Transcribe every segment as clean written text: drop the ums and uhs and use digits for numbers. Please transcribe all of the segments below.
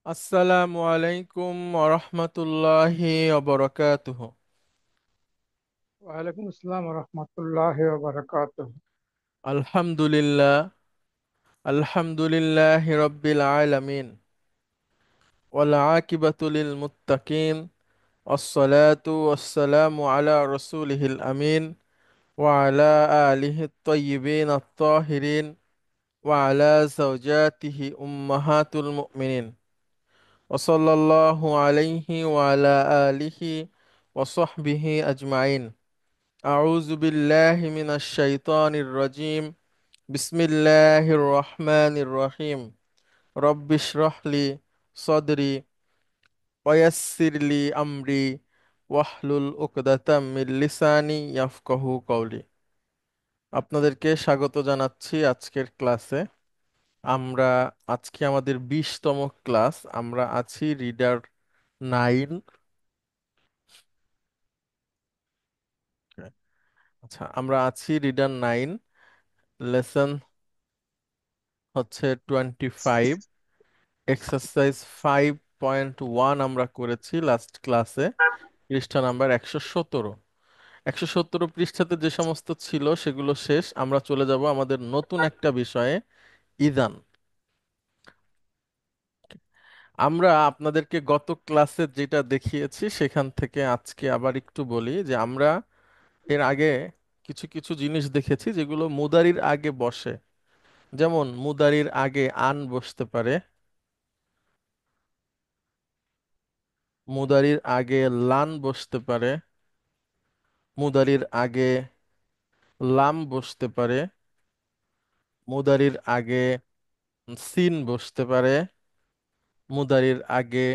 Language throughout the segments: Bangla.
আসসালামু আলাইকুম ওরহমতুল্লাহি ওবরাকাতুহ। ওয়ালাইকুম আসসালাম রহমতুল্লাহ বারকাতুহ। আলহামদুলিল্লাহ, আলহামদুলিল্লাহি রাব্বিল আলামিন, ওয়াল আকিবাতু লিল মুত্তাকিন, ওয়াসসালাতু ওয়াসসালামু আলা রাসূলিহিল আমিন, ওয়া আলা আলিহি আত-তাইয়্যিবিন আত-তাহিরিন, ওয়া আলা যাওজাতিহি উম্মাহাতুল মুমিনিন, ওয়া সাল্লাল্লাহু আলাইহি ওয়া আলা আলিহি ওয়া সাহবিহি আজমাইন। أعوذ بالله من الشيطان الرجيم. بسم الله الرحمن الرحيم. رب اشرح لي صدري ويسر لي أمري واحلل عقدة من লিসানি ইয়াফকাহু কওলি। আপনাদেরকে স্বাগত জানাচ্ছি আজকের ক্লাসে। আমরা আজকে আমাদের 20তম ক্লাস। আমরা আছি রিডার 9। আচ্ছা, আমরা আছি রিডার 9, লেসন হচ্ছে 25। এক্সারসাইজ 5.1 আমরা করেছি লাস্ট ক্লাসে, পৃষ্ঠা নাম্বার 117। 117 পৃষ্ঠাতে যে সমস্ত ছিল সেগুলো শেষ। আমরা চলে যাব আমাদের নতুন একটা বিষয়ে, ইজান। আমরা আপনাদেরকে গত ক্লাসে যেটা দেখিয়েছি সেখান থেকে আজকে আবার একটু বলি যে আমরা এর আগে কিছু কিছু জিনিস দেখেছি যেগুলো মুদারির আগে বসে। যেমন মুদারির আগে আন বসতে পারে, মুদারির আগে লান বসতে পারে, মুদারির আগে লাম বসতে পারে, মুদারির আগে সিন বসতে পারে, মুদারির আগে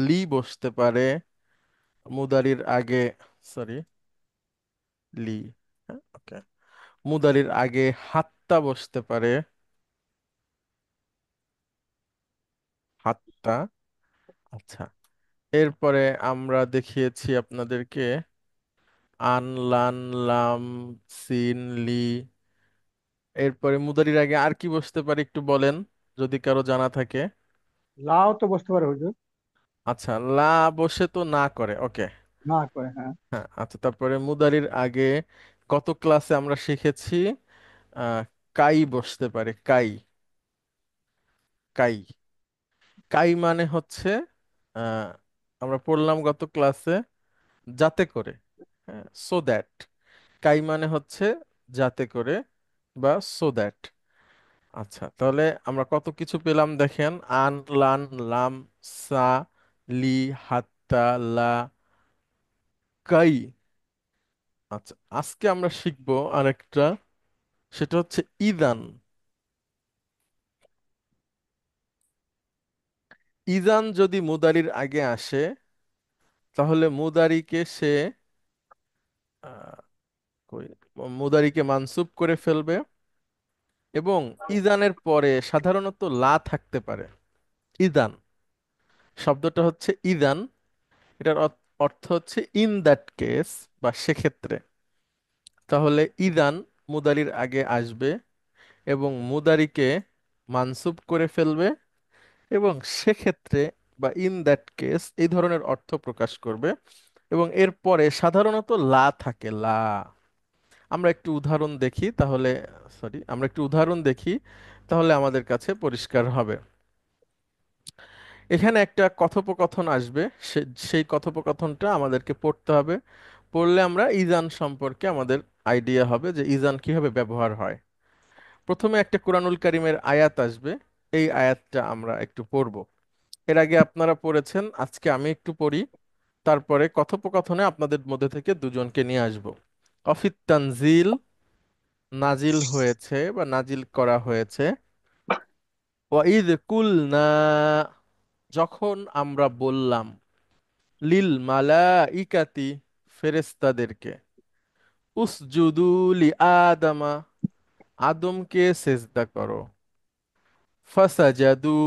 লি বসতে পারে, মুদারির আগে সরি লি, হ্যাঁ, ওকে, মুদারির আগে হাত্তা বসতে পারে, হাত্তা। আচ্ছা, এরপরে আমরা দেখিয়েছি আপনাদেরকে আন, লান, লাম, সিন, লি। এরপরে মুদারির আগে আর কি বসতে পারে একটু বলেন, যদি কারো জানা থাকে। লাও তো বসতে পারে হুজুর। আচ্ছা, লা বসে তো না করে, ওকে। না করে, হ্যাঁ। হ্যাঁ, আচ্ছা, তারপরে মুদারির আগে গত ক্লাসে আমরা শিখেছি আহ, কাই বসতে পারে, কাই। কাই, কাই মানে হচ্ছে আহ, আমরা পড়লাম গত ক্লাসে যাতে করে, হ্যাঁ, সো দ্যাট। কাই মানে হচ্ছে যাতে করে বা সো দ্যাট। আচ্ছা, তাহলে আমরা কত কিছু পেলাম দেখেন, আন, লান, লাম, সা, লি, হাত্তা, লা, কাই। আচ্ছা, আজকে আমরা শিখবো আরেকটা, সেটা হচ্ছে ইদান। ইজান যদি মুদারির আগে আসে তাহলে মুদারিকে সে আহ, মুদারিকে মানসুব করে ফেলবে, এবং ইজানের পরে সাধারণত লা থাকতে পারে। ইদান শব্দটা হচ্ছে ইদান, এটার অর্থ হচ্ছে ইন দ্যাট কেস বা সেক্ষেত্রে। তাহলে ইদান মুদারির আগে আসবে এবং মুদারিকে মানসুব করে ফেলবে, এবং সেক্ষেত্রে বা ইন দ্যাট কেস এই ধরনের অর্থ প্রকাশ করবে, এবং এর পরে সাধারণত লা থাকে, লা। আমরা একটু উদাহরণ দেখি তাহলে, আমরা একটু উদাহরণ দেখি তাহলে আমাদের কাছে পরিষ্কার হবে। এখানে একটা কথোপকথন আসবে, সেই কথোপকথনটা আমাদেরকে পড়তে হবে। পড়লে আমরা ইজান সম্পর্কে আমাদের আইডিয়া হবে যে ইজান কিভাবে ব্যবহার হয়। প্রথমে একটা কোরআনুল কারীমের আয়াত আসবে, এই আয়াতটা আমরা একটু পড়ব। এর আগে আপনারা পড়েছেন, আজকে আমি একটু পড়ি, তারপরে কথোপকথনে আপনাদের মধ্যে থেকে দুজনকে নিয়ে আসব। অফিত তানজিল, নাজিল হয়েছে বা নাজিল করা হয়েছে। ওয়াইদ কুলনা, যখন আমরা বললাম, লিল মালাইকাতি, ফেরেশতাদেরকে, উসজুদু লি আদামা, আদমকে সেজদা করো, ফাসাজাদু,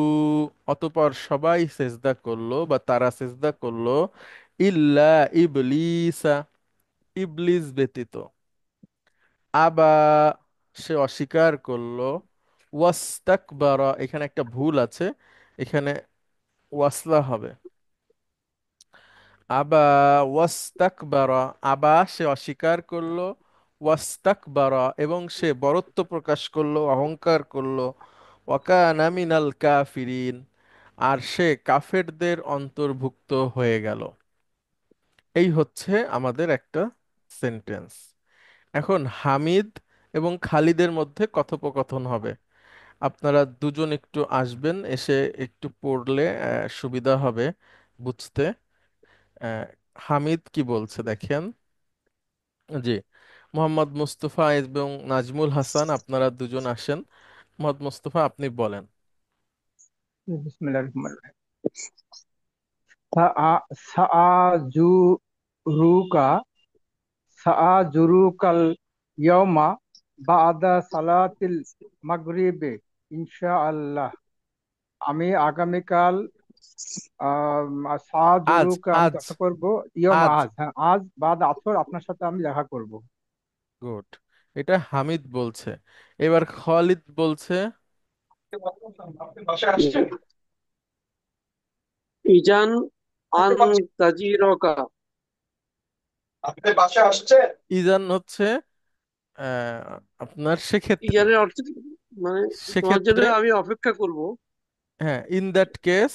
অতঃপর সবাই সেজদা করলো বা তারা সেজদা করলো, ইল্লা ইবলিসা, ইবলিস ব্যতীত, আবা, সে অস্বীকার করলো, ওয়াস্তাকবারা, এখানে একটা ভুল আছে, এখানে ওয়াসলা হবে। আবা ওয়াস্তাকবারা, আবা সে অস্বীকার করলো, ওয়াস্তাকবারা এবং সে বরত্ব প্রকাশ করলো, অহংকার করলো, ওয়াকানা মিনাল কাফিরিন আর সে কাফেরদের অন্তর্ভুক্ত হয়ে গেল। এই হচ্ছে আমাদের একটা সেন্টেন্স। এখন হামিদ এবং খালিদের মধ্যে কথোপকথন হবে। আপনারা দুজন একটু আসবেন, এসে একটু পড়লে সুবিধা হবে বুঝতে। আহ, হামিদ কি বলছে দেখেন। জি, মোহাম্মদ মুস্তফা এবং নাজমুল হাসান আপনারা দুজন আসেন। মোহাম্মদ মুস্তফা আপনি বলেন। বিসমিল্লাহির রহমানির রহিম। সাআজুরুকা সাআজুরুকাল ইয়াউমা বা'দা সালাতিল মাগরিবে ইনশাআল্লাহ। আমি আগামীকাল আজ, সাআজুরুকা আমি আজ, দেখা করব। ইয়াউমা আজ। আজ, হ্যাঁ আজ বাদ আসর আপনার সাথে আমি দেখা করব। গুড, এটা হামিদ বলছে। এবার খালিদ বলছে। আপনি বাসায় আসছেন? ইজান আন তাজিরকা। আপনি বাসায় আসছেন? ইজান হচ্ছে আহ, আপনার সেক্ষেত্রে, ইজানের অর্থ কি? মানে তোমার জন্য সেক্ষেত্রে আমি অপেক্ষা করব। হ্যাঁ, ইন দ্যাট কেস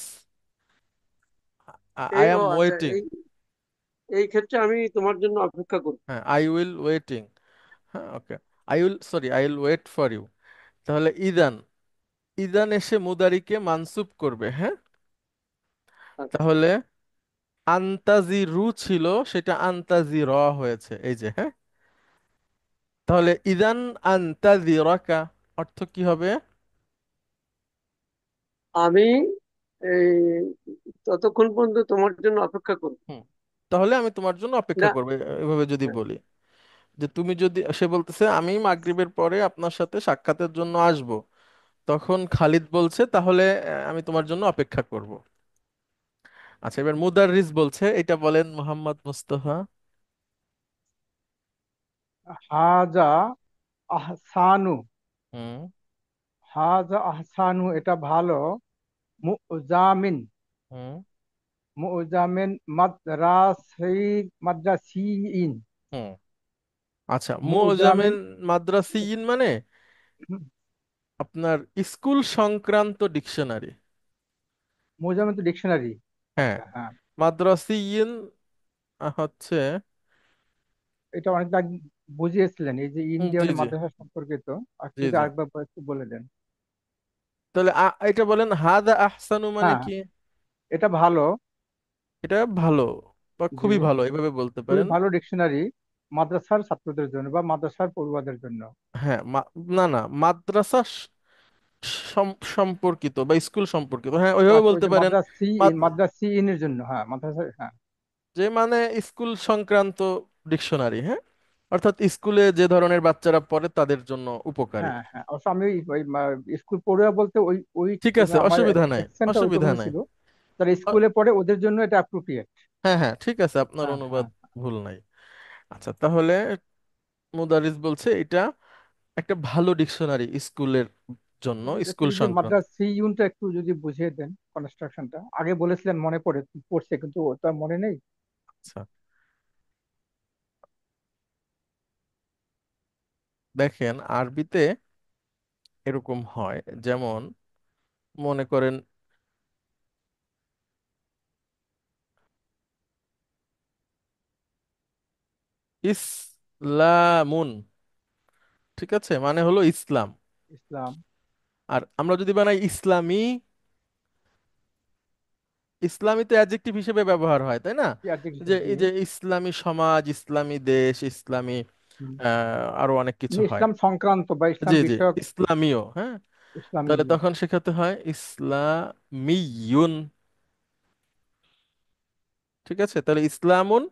আই এই অ্যাম আচ্ছা, ওয়েটিং। এই ক্ষেত্রে আমি তোমার জন্য অপেক্ষা করব। হ্যাঁ, আই উইল ওয়েটিং। হ্যাঁ, okay. I will wait for you. তাহলে ইদান, ইদান এসে মুদারিকে মানসুব করবে, হ্যাঁ। আচ্ছা, তাহলে আন্তাজি রু ছিল, সেটা আন্তাজি র হয়েছে, এই যে, হ্যাঁ। তাহলে ইদান আন্তাজি রাকা অর্থ কি হবে? আমি এই ততক্ষণ পর্যন্ত তোমার জন্য অপেক্ষা করব। হুম, তাহলে আমি তোমার জন্য অপেক্ষা এটা করবো, এভাবে যদি বলি যে তুমি যদি, সে বলতেছে আমি মাগরিবের পরে আপনার সাথে সাক্ষাতের জন্য আসব, তখন খালিদ বলছে তাহলে আমি তোমার জন্য অপেক্ষা করব। আচ্ছা, এবার মুদাররিস বলছে, এটা বলেন মোহাম্মদ মুস্তফা। হাজা আহসানু, হুম, হাজা আহসানু এটা ভালো। মুজামিন, হুম, মুজামিন মাদ্রাসিন। হুম। আচ্ছা, মুজামিন, মুজামিল মাদ্রাসিয়িন মানে আপনার স্কুল সংক্রান্ত ডিকশনারি। মুজামিন তো ডিকশনারি। হ্যাঁ, আচ্ছা হ্যাঁ, মাদ্রাসিয়িন হচ্ছে এটা অনেকটা আগে বুঝিয়েছিলেন এই যে জি, ইন্ডিয়ান জি, মাদ্রাসা সম্পর্কিত। আর জি, যদি জি। আরেকবার একটু বলে দেন। তাহলে এটা বলেন হাদা আহসানু মানে হ্যাঁ, কি? এটা ভালো। এটা ভালো বা জি, খুবই ভালো, এভাবে বলতে খুবই পারেন। ভালো ডিকশনারি মাদ্রাসার ছাত্রদের জন্য বা মাদ্রাসার পড়ুয়াদের জন্য। হ্যাঁ, না, না, মাদ্রাসা সম্পর্কিত বা স্কুল সম্পর্কিত, হ্যাঁ, ও ওইভাবে আচ্ছা, ওই বলতে যে পারেন। মাদ্রাসি মাদ- মাদ্রাসি ইনের জন্য, হ্যাঁ মাদ্রাসা, হ্যাঁ যে মানে স্কুল সংক্রান্ত ডিকশনারি, হ্যাঁ, অর্থাৎ স্কুলে যে ধরনের বাচ্চারা পড়ে তাদের জন্য উপকারী। হ্যাঁ হ্যাঁ। অবশ্য আমি স্কুল পড়ুয়া বলতে ওই ওই ঠিক আছে, আমার অসুবিধা নাই, অ্যাকসেন্টটা অসুবিধা ওইরকমই নাই। ছিল। যারা আ, স্কুলে পড়ে ওদের জন্য এটা অ্যাপ্রোপ্রিয়েট। হ্যাঁ, হ্যাঁ, ঠিক আছে, আপনার হ্যাঁ অনুবাদ হ্যাঁ। ভুল নাই। আচ্ছা, তাহলে মুদারিস বলছে এটা একটা ভালো ডিকশনারি স্কুলের জন্য, একটু স্কুল যদি সংক্রান্ত। মাদ্রাসি ইউনটা একটু যদি বুঝিয়ে দেন, কনস্ট্রাকশনটা আগে বলেছিলেন মনে পড়ছে কিন্তু ওটা মনে নেই। আচ্ছা, দেখেন আরবিতে এরকম হয়, যেমন মনে করেন ইসলামুন, ঠিক আছে, মানে হলো ইসলাম। ইসলাম আর আমরা যদি বানাই ইসলামী, ইসলামী তো অ্যাডজেক্টিভ হিসেবে ব্যবহার হয়, তাই না? কি যে অ্যাডজেক্টিভ, জি। এই যে ইসলামী সমাজ, ইসলামী দেশ, ইসলামী হুম। আরো অনেক কিছু মানে হয়। ইসলাম সংক্রান্ত বা ইসলাম জি, জি, বিষয়ক। ইসলামীয়, হ্যাঁ। ইসলামী, তাহলে জি। তখন শেখাতে হয় ইসলামিয়ুন, ঠিক আছে, তাহলে ইসলামুন,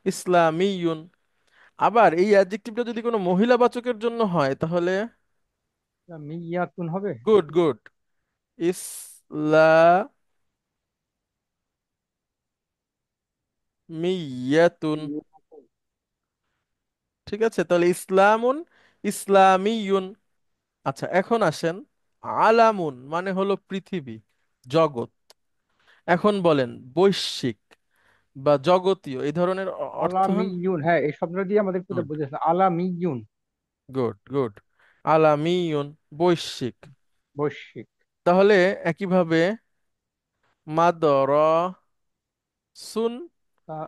ইসলামিয়ুন। আবার এই অ্যাডজেক্টিভটা যদি কোনো মহিলাবাচকের জন্য হয় তাহলে মিয়াতুন হবে। গুড, গুড, ইসলামিয়াতুন, ঠিক আছে, তাহলে ইসলামুন, ইসলামিয়ুন। আচ্ছা, এখন আসেন আলামুন মানে হলো পৃথিবী। জগৎ। এখন বলেন বৈশ্বিক বা জগতীয় এই ধরনের অর্থ হন। আলামিয়ুন, হ্যাঁ এই শব্দটা দিয়ে আমাদের কোথায় গুড, বুঝেছিল, আলামিয়ুন। Good, good. আলামিয়ুন, বৈশ্বিক। বৈশ্বিক। তাহলে একইভাবে মাদরসুন,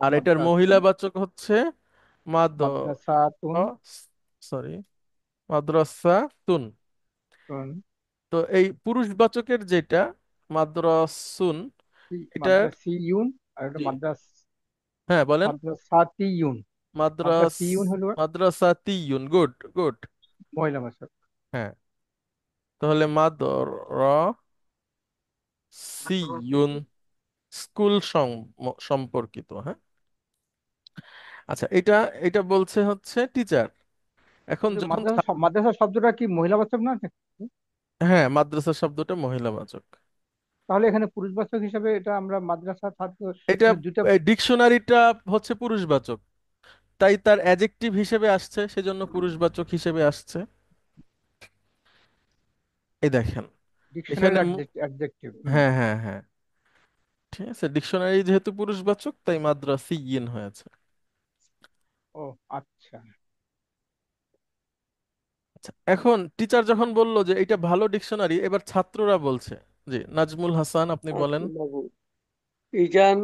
আর এটার মাদ্রাসুন। মহিলাবাচক হচ্ছে মাদ, মাদ্রাসাতুন। সরি, মাদ্রাসাতুন। তো এই পুরুষবাচকের যেটা মাদ্রাসুন, এটা, মাদ্রাসিয়ুন। আর একটা জি, মাদ্রাস, হ্যাঁ বলেন। মাদ্রাসাতিয়ুন। মাদ্রাস মাদ্রাসিয়ুন হলো মাদ্রাসাতিয়ুন, গুড, গুড। মহিলা ভাষা। হ্যাঁ, তাহলে মাদ্রাসিয়ুন, স্কুল সম্পর্কিত, হ্যাঁ। আচ্ছা, এটা এটা বলছে হচ্ছে টিচার। এখন কিন্তু যখন মাদ্রাসা মাদ্রাসা শব্দটা কি মহিলাবাচক না? হ্যাঁ, মাদ্রাসা শব্দটা মহিলাবাচক। তাহলে এখানে পুরুষবাচক হিসাবে এটা আমরা মাদ্রাসা ছাত্র, এটা মানে দুইটা। ডিকশনারিটা হচ্ছে পুরুষবাচক, তাই তার অ্যাজেক্টিভ হিসেবে আসছে, সেজন্য পুরুষবাচক হিসেবে আসছে। এই দেখেন ডিকশনারি এখানে অ্যাডজেক্টিভ। হ্যাঁ, হ্যাঁ, হ্যাঁ, ঠিক আছে, ডিকশনারি যেহেতু পুরুষবাচক তাই মাদ্রাসিয়িন হয়েছে। ও আচ্ছা। আচ্ছা, এখন টিচার যখন বলল যে এটা ভালো ডিকশনারি, এবার ছাত্ররা বলছে। জি, নাজমুল হাসান, আপনি বলেন। আচ্ছা বাবু, ইজান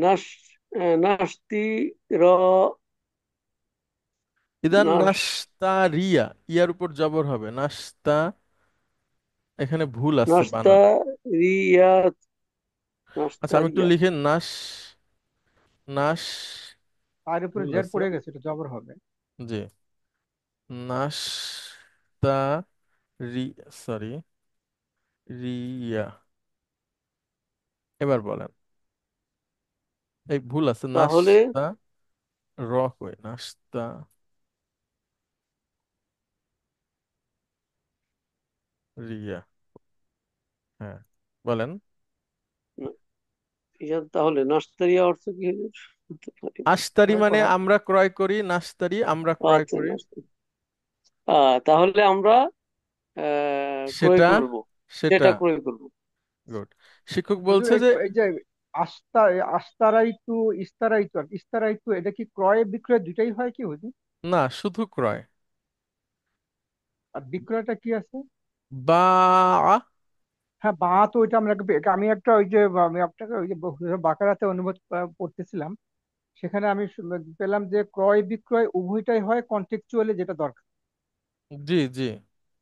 নাস নাস্তি র ইদান নাস নাস্তা রিয়া, ইয়ার উপর জবর হবে নাস্তা, এখানে ভুল আছে নাস্তা বানান। রিয়াত আচ্ছা, নাস্তা আমি একটু রিয়া। লিখে নাস, তার উপরে ভুল জের আছে, পড়ে গেছে, এটা জবর হবে। জি, নাস্তা রি, সরি, রিয়া। এবার বলেন, এই ভুল আছে, তাহলে নাস্তা, র কই, নাস্তা রিয়া, হ্যাঁ বলেন। ইজান, তাহলে নাস্তা রিয়া অর্থ কি হতে পারে? আশতারি ক্রয় মানে করা। আমরা ক্রয় করি, নাশতারি আমরা ক্রয় আচ্ছা করি। নাস্তা, তাহলে আমরা ক্রয় সেটা করব, সেটা সেটা ক্রয় করব। গুড। শিক্ষক হুজুর বলছে যে এই যে আস্তা, আস্তারাইতু, ইস্তারাইতু আর ইস্তারাইতু, এটা কি ক্রয় বিক্রয় দুটাই হয় কি হুজুর? না, শুধু ক্রয়। আর বিক্রয়টা কি আছে? বা, হ্যাঁ বা, তো ওইটা আমরা আমি একটা ওই যে আমি আপনাকে ওই যে বাকারাতে অনুবাদ পড়তেছিলাম, সেখানে আমি পেলাম যে ক্রয় বিক্রয় উভয়টাই হয় কন্টেক্চুয়ালি, যেটা দরকার। জি, জি,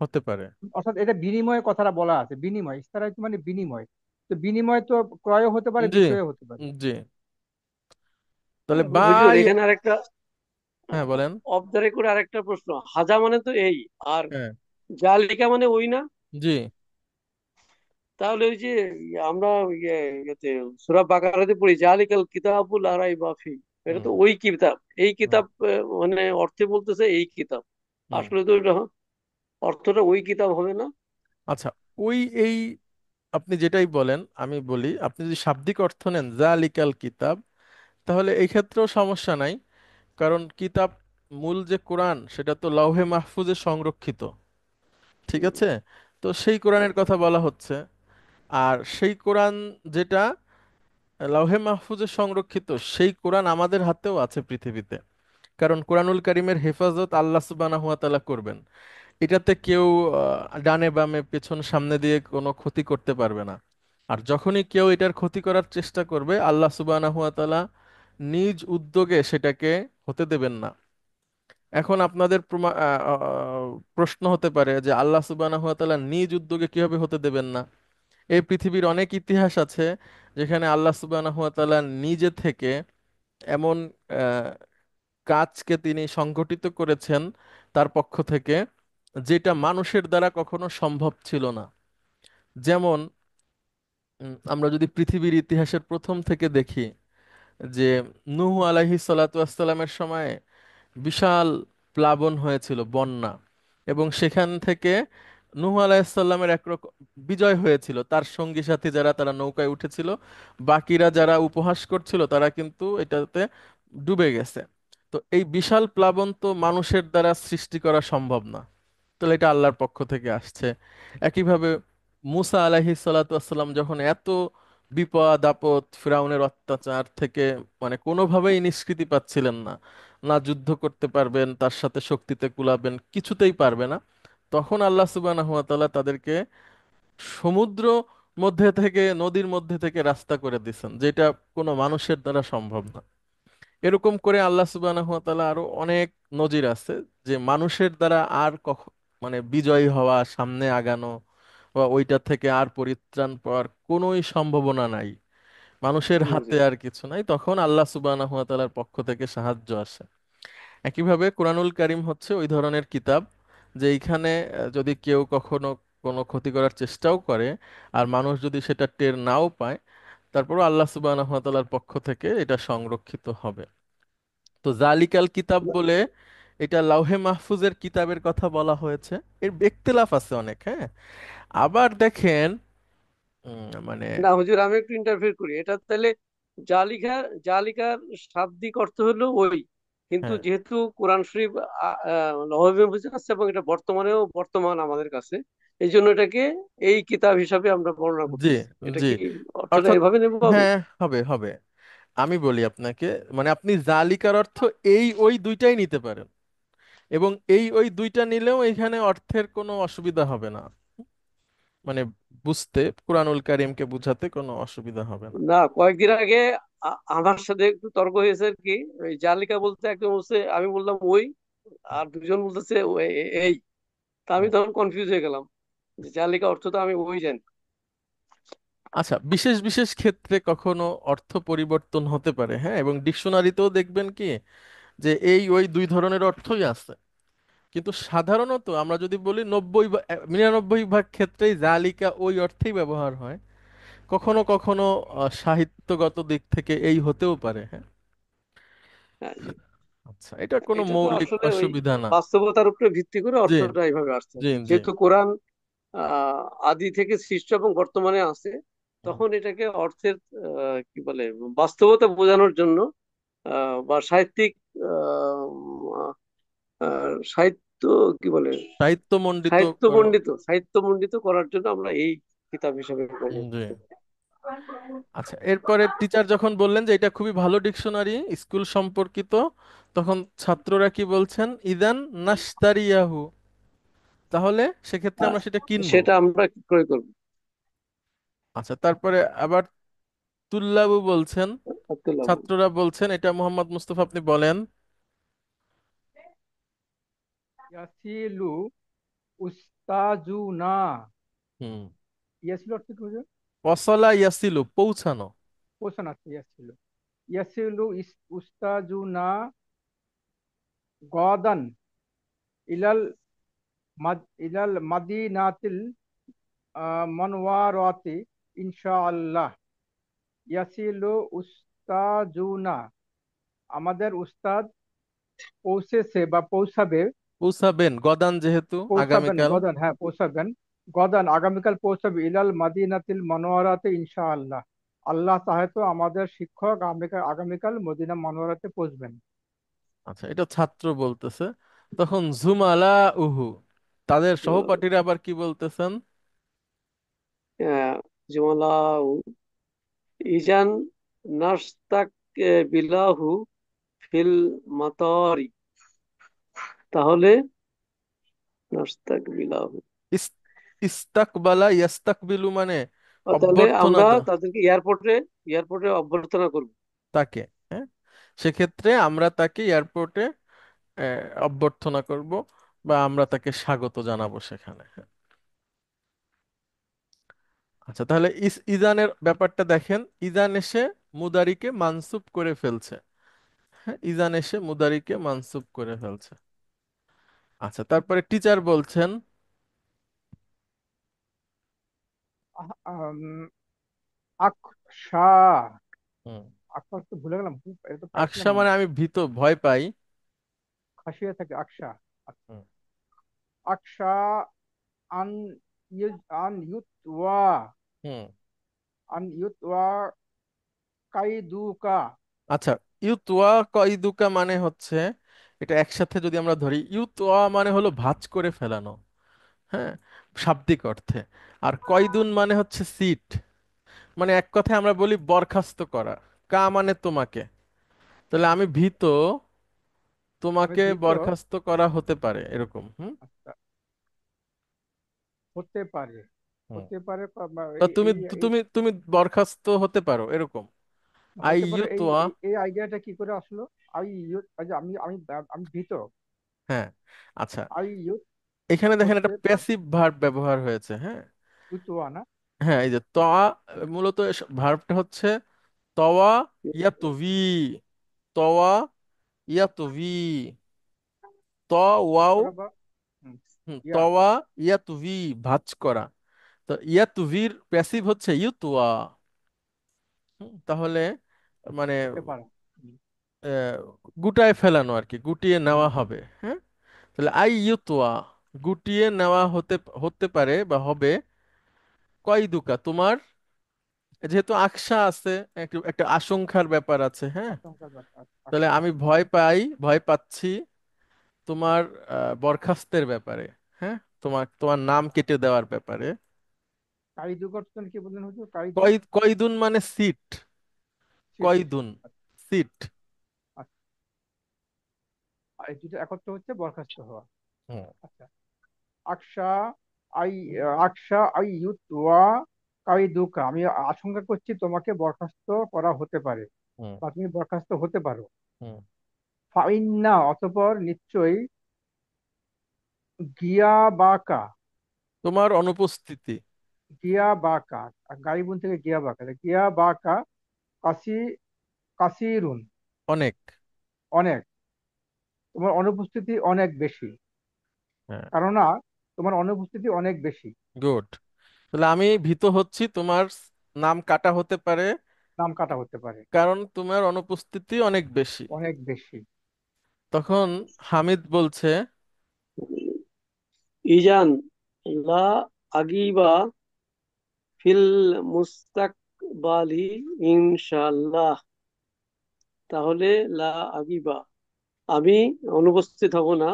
হতে পারে। অর্থাৎ এটা বিনিময়ের কথাটা বলা আছে, বিনিময়, ইস্তারাইতু মানে বিনিময়। তো বিনিময় তো ক্রয়ও হতে পারে, জি, বিক্রয়ও হতে পারে। জি, তাহলে বা, হুজুর এখানে আরেকটা হ্যাঁ বলেন। অফ দ্য রেকর্ড আরেকটা প্রশ্ন। হাজা মানে তো এই, আর হ্যাঁ, জালিকা মানে ওই না? জি, তাহলে ওই যে আমরা ইয়েতে সূরা বাকারাতে পড়ি জালিকাল কিতাবুল লা রাইবা ফি, এটা হুম, তো ওই কিতাব। এই হুম, কিতাব মানে অর্থে বলতেছে এই কিতাব, হুম। আসলে তো এটা অর্থটা ওই কিতাব হবে না? আচ্ছা, ওই এই আপনি যেটাই বলেন, আমি বলি, আপনি যদি শাব্দিক অর্থ নেন জালিকাল কিতাব, তাহলে এই ক্ষেত্রেও সমস্যা নাই। কারণ কিতাব, মূল যে কোরআন সেটা তো লাউহে মাহফুজে সংরক্ষিত, ঠিক হুম, আছে। তো সেই কোরআনের আচ্ছা। কথা বলা হচ্ছে। আর সেই কোরআন যেটা লাউহে মাহফুজে সংরক্ষিত, সেই কোরআন আমাদের হাতেও আছে পৃথিবীতে। কারণ কোরআনুল কারীমের হেফাজত আল্লাহ সুবহানাহু ওয়া তাআলা করবেন। এটাতে কেউ ডানে বামে পেছন সামনে দিয়ে কোনো ক্ষতি করতে পারবে না। আর যখনই কেউ এটার ক্ষতি করার চেষ্টা করবে, আল্লাহ সুবহানাহু ওয়া তাআলা নিজ উদ্যোগে সেটাকে হতে দেবেন না। এখন আপনাদের প্রশ্ন হতে পারে যে আল্লাহ সুবহানাহু ওয়া তাআলা নিজ উদ্যোগে কিভাবে হতে দেবেন না। এই পৃথিবীর অনেক ইতিহাস আছে যেখানে আল্লাহ সুবহানাহু ওয়া তাআলা নিজে থেকে এমন আহ, কাজকে তিনি সংগঠিত করেছেন তার পক্ষ থেকে, যেটা মানুষের দ্বারা কখনো সম্ভব ছিল না। যেমন আমরা যদি পৃথিবীর ইতিহাসের প্রথম থেকে দেখি যে নূহ আলাইহিস সালাতু ওয়াস সালামের সময় বিশাল প্লাবন হয়েছিল, বন্যা, এবং সেখান থেকে নূহ আলাইহিসসালামের একরকম বিজয় হয়েছিল। তার সঙ্গী সাথী যারা, তারা নৌকায় উঠেছিল, বাকিরা যারা উপহাস করছিল তারা কিন্তু এটাতে ডুবে গেছে। তো এই বিশাল প্লাবন তো মানুষের দ্বারা সৃষ্টি করা সম্ভব না, তাহলে এটা আল্লাহর পক্ষ থেকে আসছে। একইভাবে মুসা আলাইহিস সালাতু ওয়াসসালাম যখন এত বিপদ আপদ ফিরাউনের অত্যাচার থেকে মানে কোনোভাবেই নিষ্কৃতি পাচ্ছিলেন না, না যুদ্ধ করতে পারবেন, তার সাথে শক্তিতে কুলাবেন, কিছুতেই পারবে না, তখন আল্লাহ সুবহানাহু ওয়া তাআলা তাদেরকে সমুদ্র মধ্যে থেকে, নদীর মধ্যে থেকে রাস্তা করে দিছেন, যেটা কোনো মানুষের দ্বারা সম্ভব না। এরকম করে আল্লাহ সুবহানাহু ওয়া তাআলা আরো অনেক নজির আছে যে মানুষের দ্বারা আর মানে বিজয়ী হওয়া, সামনে আগানো বা ওইটা থেকে আর পরিত্রাণ পাওয়ার কোনোই সম্ভাবনা নাই, মানুষের জি জি। হাতে আর কিছু নাই, তখন আল্লাহ সুবহানাহু ওয়া তাআলার পক্ষ থেকে সাহায্য আসে। একইভাবে কোরআনুল কারীম হচ্ছে ওই ধরনের কিতাব যে এইখানে যদি কেউ কখনো কোনো ক্ষতি করার চেষ্টাও করে আর মানুষ যদি সেটা টের নাও পায়, তারপরও আল্লাহ সুবহানাহু ওয়া তাআলার পক্ষ থেকে এটা সংরক্ষিত হবে। তো জালিকাল কিতাব বলে এটা লাউহে মাহফুজের কিতাবের কথা বলা হয়েছে। এর ইখতিলাফ আছে অনেক, হ্যাঁ। আবার দেখেন মানে না হুজুর, আমি একটু ইন্টারফেয়ার করি। এটা তাহলে জালিকা, জালিকার শাব্দিক অর্থ হলো ওই, কিন্তু হ্যাঁ, যেহেতু কোরআন শরীফ লৌহ মাহফুজে আছে এবং এটা বর্তমানেও বর্তমান আমাদের কাছে, এই জন্য এটাকে এই কিতাব হিসাবে আমরা বর্ণনা জি করতেছি। এটা জি, কি অর্থটা অর্থাৎ এভাবে নেবো আমি? হ্যাঁ, হবে হবে। আমি বলি আপনাকে, মানে আপনি জালিকার অর্থ এই ওই দুইটাই নিতে পারেন, এবং এই ওই দুইটা নিলেও এখানে অর্থের কোনো অসুবিধা হবে না, মানে বুঝতে, কুরআনুল কারীমকে বুঝাতে কোনো অসুবিধা হবে না। না, কয়েকদিন আগে আমার সাথে একটু তর্ক হয়েছে আর কি। ওই জালিকা বলতে একজন বলছে, আমি বললাম ওই, আর দুজন বলতেছে এই। তা আমি হুম। তখন কনফিউজ হয়ে গেলাম যে জালিকা অর্থ তো আমি ওই জানি। আচ্ছা, বিশেষ বিশেষ ক্ষেত্রে কখনো অর্থ পরিবর্তন হতে পারে, হ্যাঁ, এবং ডিকশনারিতেও দেখবেন কি যে এই ওই দুই ধরনের অর্থই আছে, কিন্তু সাধারণত আমরা যদি বলি 99 ভাগ ক্ষেত্রেই জালিকা ওই অর্থেই ব্যবহার হয়। কখনো কখনো সাহিত্যগত দিক থেকে এই হতেও পারে, হ্যাঁ। হ্যাঁ, জি। আচ্ছা, এটা কোনো এটা তো মৌলিক আসলে ওই অসুবিধা না। বাস্তবতার উপরে ভিত্তি করে জি অর্থটা এইভাবে আসছে আর জি কি। জি। যেহেতু কোরআন আদি থেকে সৃষ্ট এবং বর্তমানে আছে, হুম। তখন এটাকে অর্থের কি বলে বাস্তবতা বোঝানোর জন্য বা সাহিত্যিক আহ, সাহিত্য কি বলে, সাহিত্যমণ্ডিত সাহিত্য মণ্ডিত, সাহিত্য মণ্ডিত করার জন্য আমরা এই কিতাব হিসেবে গ্রহণ জি। করতে পারি। আচ্ছা, এরপরে টিচার যখন বললেন যে এটা খুবই ভালো ডিকশনারি, স্কুল সম্পর্কিত, তখন ছাত্ররা কি বলছেন, ইদান নাশতারিয়াহু, তাহলে সেক্ষেত্রে আহ, আমরা সেটা কিনবো। সেটা আমরা ক্রয় করবো। আচ্ছা, তারপরে আবার তুল্লাবু বলছেন, আব্দুল্লাহ বলুন। ছাত্ররা বলছেন, এটা মোহাম্মদ মুস্তফা আপনি বলেন। ইয়াসিলু উস্তাজুনা। হুম। ইয়াসিলু অর্থ কি বোঝায়? ওয়াসালা ইয়াসিলু, পৌঁছানো। পৌঁছানো আছে ইয়াসিলু। ইয়াসিলু উস্তাজুনা গদান ইলাল ইলাল মাদিনাতিল মনওয়ারাতি ইনশাআল্লাহ। ইয়াসিলু উস্তাজুনা, আমাদের উস্তাদ পৌঁছেছে বা পৌঁছাবে। পৌঁছাবেন, গদান যেহেতু পৌঁছাবেন আগামীকাল। গদান, হ্যাঁ পৌঁছাবেন। গদান আগামীকাল পৌঁছাবে ইলাল মাদিনাতিল মনোয়ারাতে ইনশাআল্লাহ। আল্লাহ চাহে তো আমাদের শিক্ষক আগামীকাল আগামীকাল মদিনা মনোয়ারাতে পৌঁছবেন। আচ্ছা, এটা ছাত্র বলতেছে। তখন জুমালা উহু, তাদের সহপাঠীরা আবার কি বলতেছেন। জুমালা ইজান নাস্তাক বিলাহু ফিল মাতারি, তাহলে নাস্তাক বিলাহু, ইস- ইস্তাকবালা ইয়াস্তাকবিলু মানে তাহলে অভ্যর্থনা আমরা দেওয়া তাদেরকে এয়ারপোর্টে এয়ারপোর্টে অভ্যর্থনা করব। তাকে, হ্যাঁ, সেক্ষেত্রে আমরা তাকে এয়ারপোর্টে অভ্যর্থনা করব, বা আমরা তাকে স্বাগত জানাবো সেখানে, হ্যাঁ। আচ্ছা, তাহলে ইজানের ব্যাপারটা দেখেন, ইজান এসে মুদারিকে মানসুব করে ফেলছে, হ্যাঁ, ইজান এসে মুদারিকে মানসুব করে ফেলছে। আচ্ছা, তারপরে টিচার বলছেন। আহ, আকশা। হুম। আকশা তো ভুলে গেলাম, এটা তো পাইছিলাম আকশা মনে মানে হয়। আমি ভীত, ভয় পাই। খাসিয়া থাকে আকশা। হুম। আকশা আন আন ইউতওয়া, হুম। আন ইউতওয়া কাইদুকা। আচ্ছা, ইউতওয়া কইদুকা মানে হচ্ছে, এটা একসাথে যদি আমরা ধরি, ইউতওয়া মানে হলো ভাঁজ করে ফেলানো, হ্যাঁ, শাব্দিক অর্থে। আর কয়দুন মানে হচ্ছে সিট, মানে এক কথায় আমরা বলি বরখাস্ত করা। কা মানে তোমাকে, তাহলে আমি ভীত আমি তোমাকে ভীত। বরখাস্ত করা হতে পারে, এরকম। হুম। আচ্ছা, হতে পারে। হুম। হতে পারে তা এই তুমি এই এই তুমি তুমি বরখাস্ত হতে পারো, এরকম। আই হতে ইউ পারে, এই তোয়া। এই এই আইডিয়াটা কি করে আসলো? আই ইউথ, আমি আমি আমি ভীত। হ্যাঁ। আচ্ছা, আই ইউথ এখানে দেখেন হচ্ছে একটা প্যাসিভ ভার্ব ব্যবহার হয়েছে। হ্যাঁ। ইউতুয়া না? হ্যাঁ, এই যে তোয়া, মূলত ভার্বটা হচ্ছে তওয়া ইয়াতুভি, তওয়া ইয়াতুভি, ত ভাঁজ ওয়াও। করা বা হুম, ইয়া তওয়া ইয়াতুভি, ভাঁজ করা। তো ইয়াতুভির প্যাসিভ হচ্ছে ইউতুয়া। তাহলে মানে হতে পারে। হুম, আহ, গুটায় ফেলানো আর কি, গুটিয়ে হুম, নেওয়া হুম, হুম। হবে। হ্যাঁ। তাহলে আই ইউতুয়া, গুটিয়ে নেওয়া হতে হতে পারে বা হবে। কয় দুকা তোমার, যেহেতু আকশা আছে, একটু একটা আশঙ্কার ব্যাপার আছে। হ্যাঁ। আশঙ্কার ব্যাপার, তাহলে আশঙ্কা। আমি ভয় পাই, ভয় পাচ্ছি তোমার বরখাস্তের ব্যাপারে। হ্যাঁ, তোমার তোমার নাম কেটে দেওয়ার ব্যাপারে। কারিদু করতেন কি বললেন হুজুর? কারিদু কয়দুন মানে সিট, শীত। কয়দুন সিট। আচ্ছা, আর এই দুটো একত্র হচ্ছে বরখাস্ত হওয়া। হুম। আচ্ছা, আকশা আই আকশা আই ইউতুয়া কারিদুকা, আমি আশঙ্কা করছি তোমাকে বরখাস্ত করা হতে পারে হুম। বা তুমি বরখাস্ত হতে পারো। হুম। ফাইন্না, অতঃপর নিশ্চয়ই, গিয়া বাকা, তোমার অনুপস্থিতি। গিয়া বাকা, গাইবুন থেকে গিয়া বাকা, গিয়া বাকা কাসি কাসিরুন, অনেক। অনেক, তোমার অনুপস্থিতি অনেক বেশি, হ্যাঁ। কেননা তোমার অনুপস্থিতি অনেক বেশি। গুড। তাহলে আমি ভীত হচ্ছি তোমার নাম কাটা হতে পারে, নাম কাটা হতে পারে, কারণ তোমার অনুপস্থিতি অনেক বেশি। অনেক বেশি। তখন হামিদ বলছে, ইজান লা আগিবা ফিল মুস্তাকবালি ইনশাআল্লাহ। তাহলে লা আগিবা, আমি অনুপস্থিত হব না,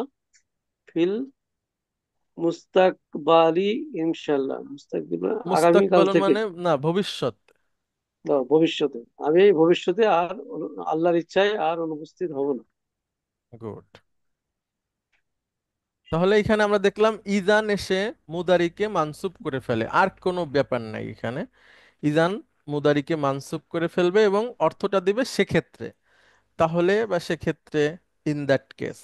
ফিল মুস্তাকবালি ইনশাআল্লাহ। মুস্তাকবিল আগামীকাল মুস্তাকবাল থেকে, মানে না, ভবিষ্যৎ। ভবিষ্যতে, আমি ভবিষ্যতে আর আল্লাহর ইচ্ছায় আর অনুপস্থিত হব না। গুড। তাহলে এখানে আমরা দেখলাম ইজান এসে মুদারিকে মানসুব করে ফেলে, আর কোনো ব্যাপার নাই এখানে। ইজান মুদারিকে মানসুব করে ফেলবে এবং অর্থটা দিবে সেক্ষেত্রে, তাহলে বা সেক্ষেত্রে, ইন দ্যাট কেস।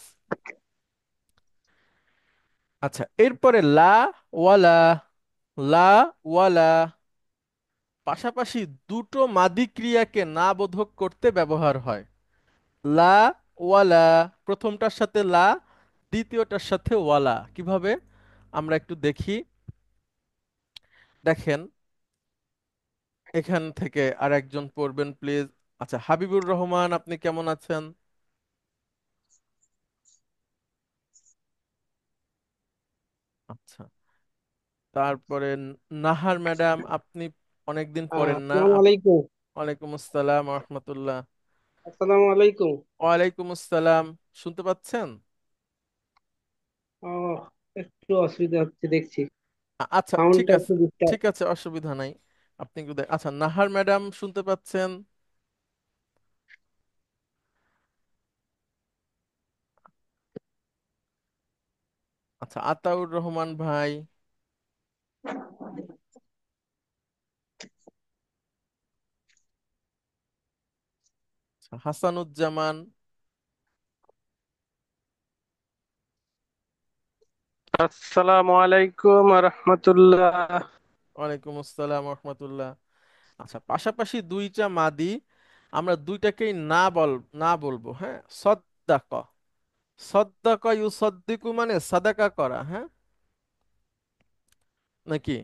আচ্ছা, এরপরে লা ওয়ালা, লা ওয়ালা পাশাপাশি দুটো মাদি ক্রিয়াকে না বোধক করতে ব্যবহার হয়। লা ওয়ালা, প্রথমটার সাথে লা, দ্বিতীয়টার সাথে ওয়ালা। কিভাবে আমরা একটু দেখি। দেখেন, এখান থেকে আর একজন পড়বেন প্লিজ। আচ্ছা, হাবিবুর রহমান, আপনি কেমন আছেন? আচ্ছা। তারপরে নাহার ম্যাডাম, আপনি অনেকদিন পড়েন না আসসালামু আলাইকুম। ওয়ালাইকুম আসসালাম রহমতুল্লাহ। আসসালামু আলাইকুম। ওয়ালাইকুম আসসালাম। শুনতে পাচ্ছেন? ও, একটু অসুবিধা হচ্ছে দেখছি, আচ্ছা, ঠিক সাউন্ডটা আছে। একটু ডিস্টার্ব। ঠিক আছে, অসুবিধা নাই। আপনি একটু আচ্ছা, নাহার ম্যাডাম শুনতে পাচ্ছেন? আচ্ছা, আতাউর রহমান ভাই। আচ্ছা, হাসানুজ্জামান। আসসালামু আলাইকুম রহমতুল্লাহ। ওয়ালাইকুম আসসালাম রহমতুল্লাহ। আচ্ছা, পাশাপাশি দুইটা মাদি, আমরা দুইটাকেই না বলবো। হ্যাঁ, সদ্দাকা, সদ্দাকা ইউসাদ্দিকু মানে সাদাকা করা। হ্যাঁ, নাকি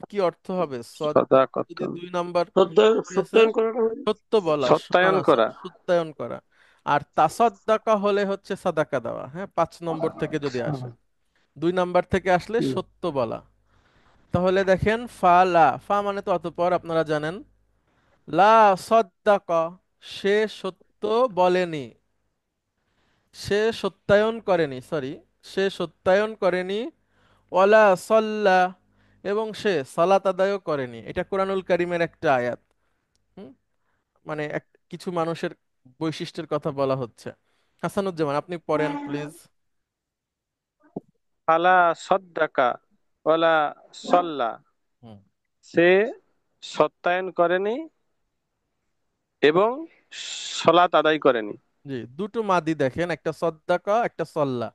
কি অর্থ হবে যদি সাদাকাতুন, দুই নাম্বার হয়েছে? সত্যায়ন করাটা মানে সত্য বলা, না সত্যায়ন না, করা। সত্যায়ন করা। আর তাসাদ্দাকা হলে হচ্ছে সাদাকা দেওয়া। হ্যাঁ, 5 নম্বর থেকে যদি আচ্ছা, আসে, 2 নাম্বার থেকে আসলে হুম, সত্য বলা। তাহলে দেখেন, ফা লা, ফা মানে তো অতঃপর, আপনারা জানেন। লা সদ্দাকা, সে সত্য বলেনি, সে সত্যায়ন করেনি, সরি, সে সত্যায়ন করেনি। ওয়ালা সল্লা, এবং সে সালাত আদায়ও করেনি। এটা কোরআনুল কারীমের একটা আয়াত। হুম? মানে কিছু মানুষের বৈশিষ্ট্যের কথা বলা হচ্ছে। হাসানুজ্জামান, আপনি পড়েন প্লিজ। ফালা সদ্দাকা ওয়ালা সল্লা, হুম। সে সত্যায়ন করেনি এবং সলাত আদায় করেনি। জি, দুটো মাদি দেখেন, একটা সদ্দাকা একটা সল্লা।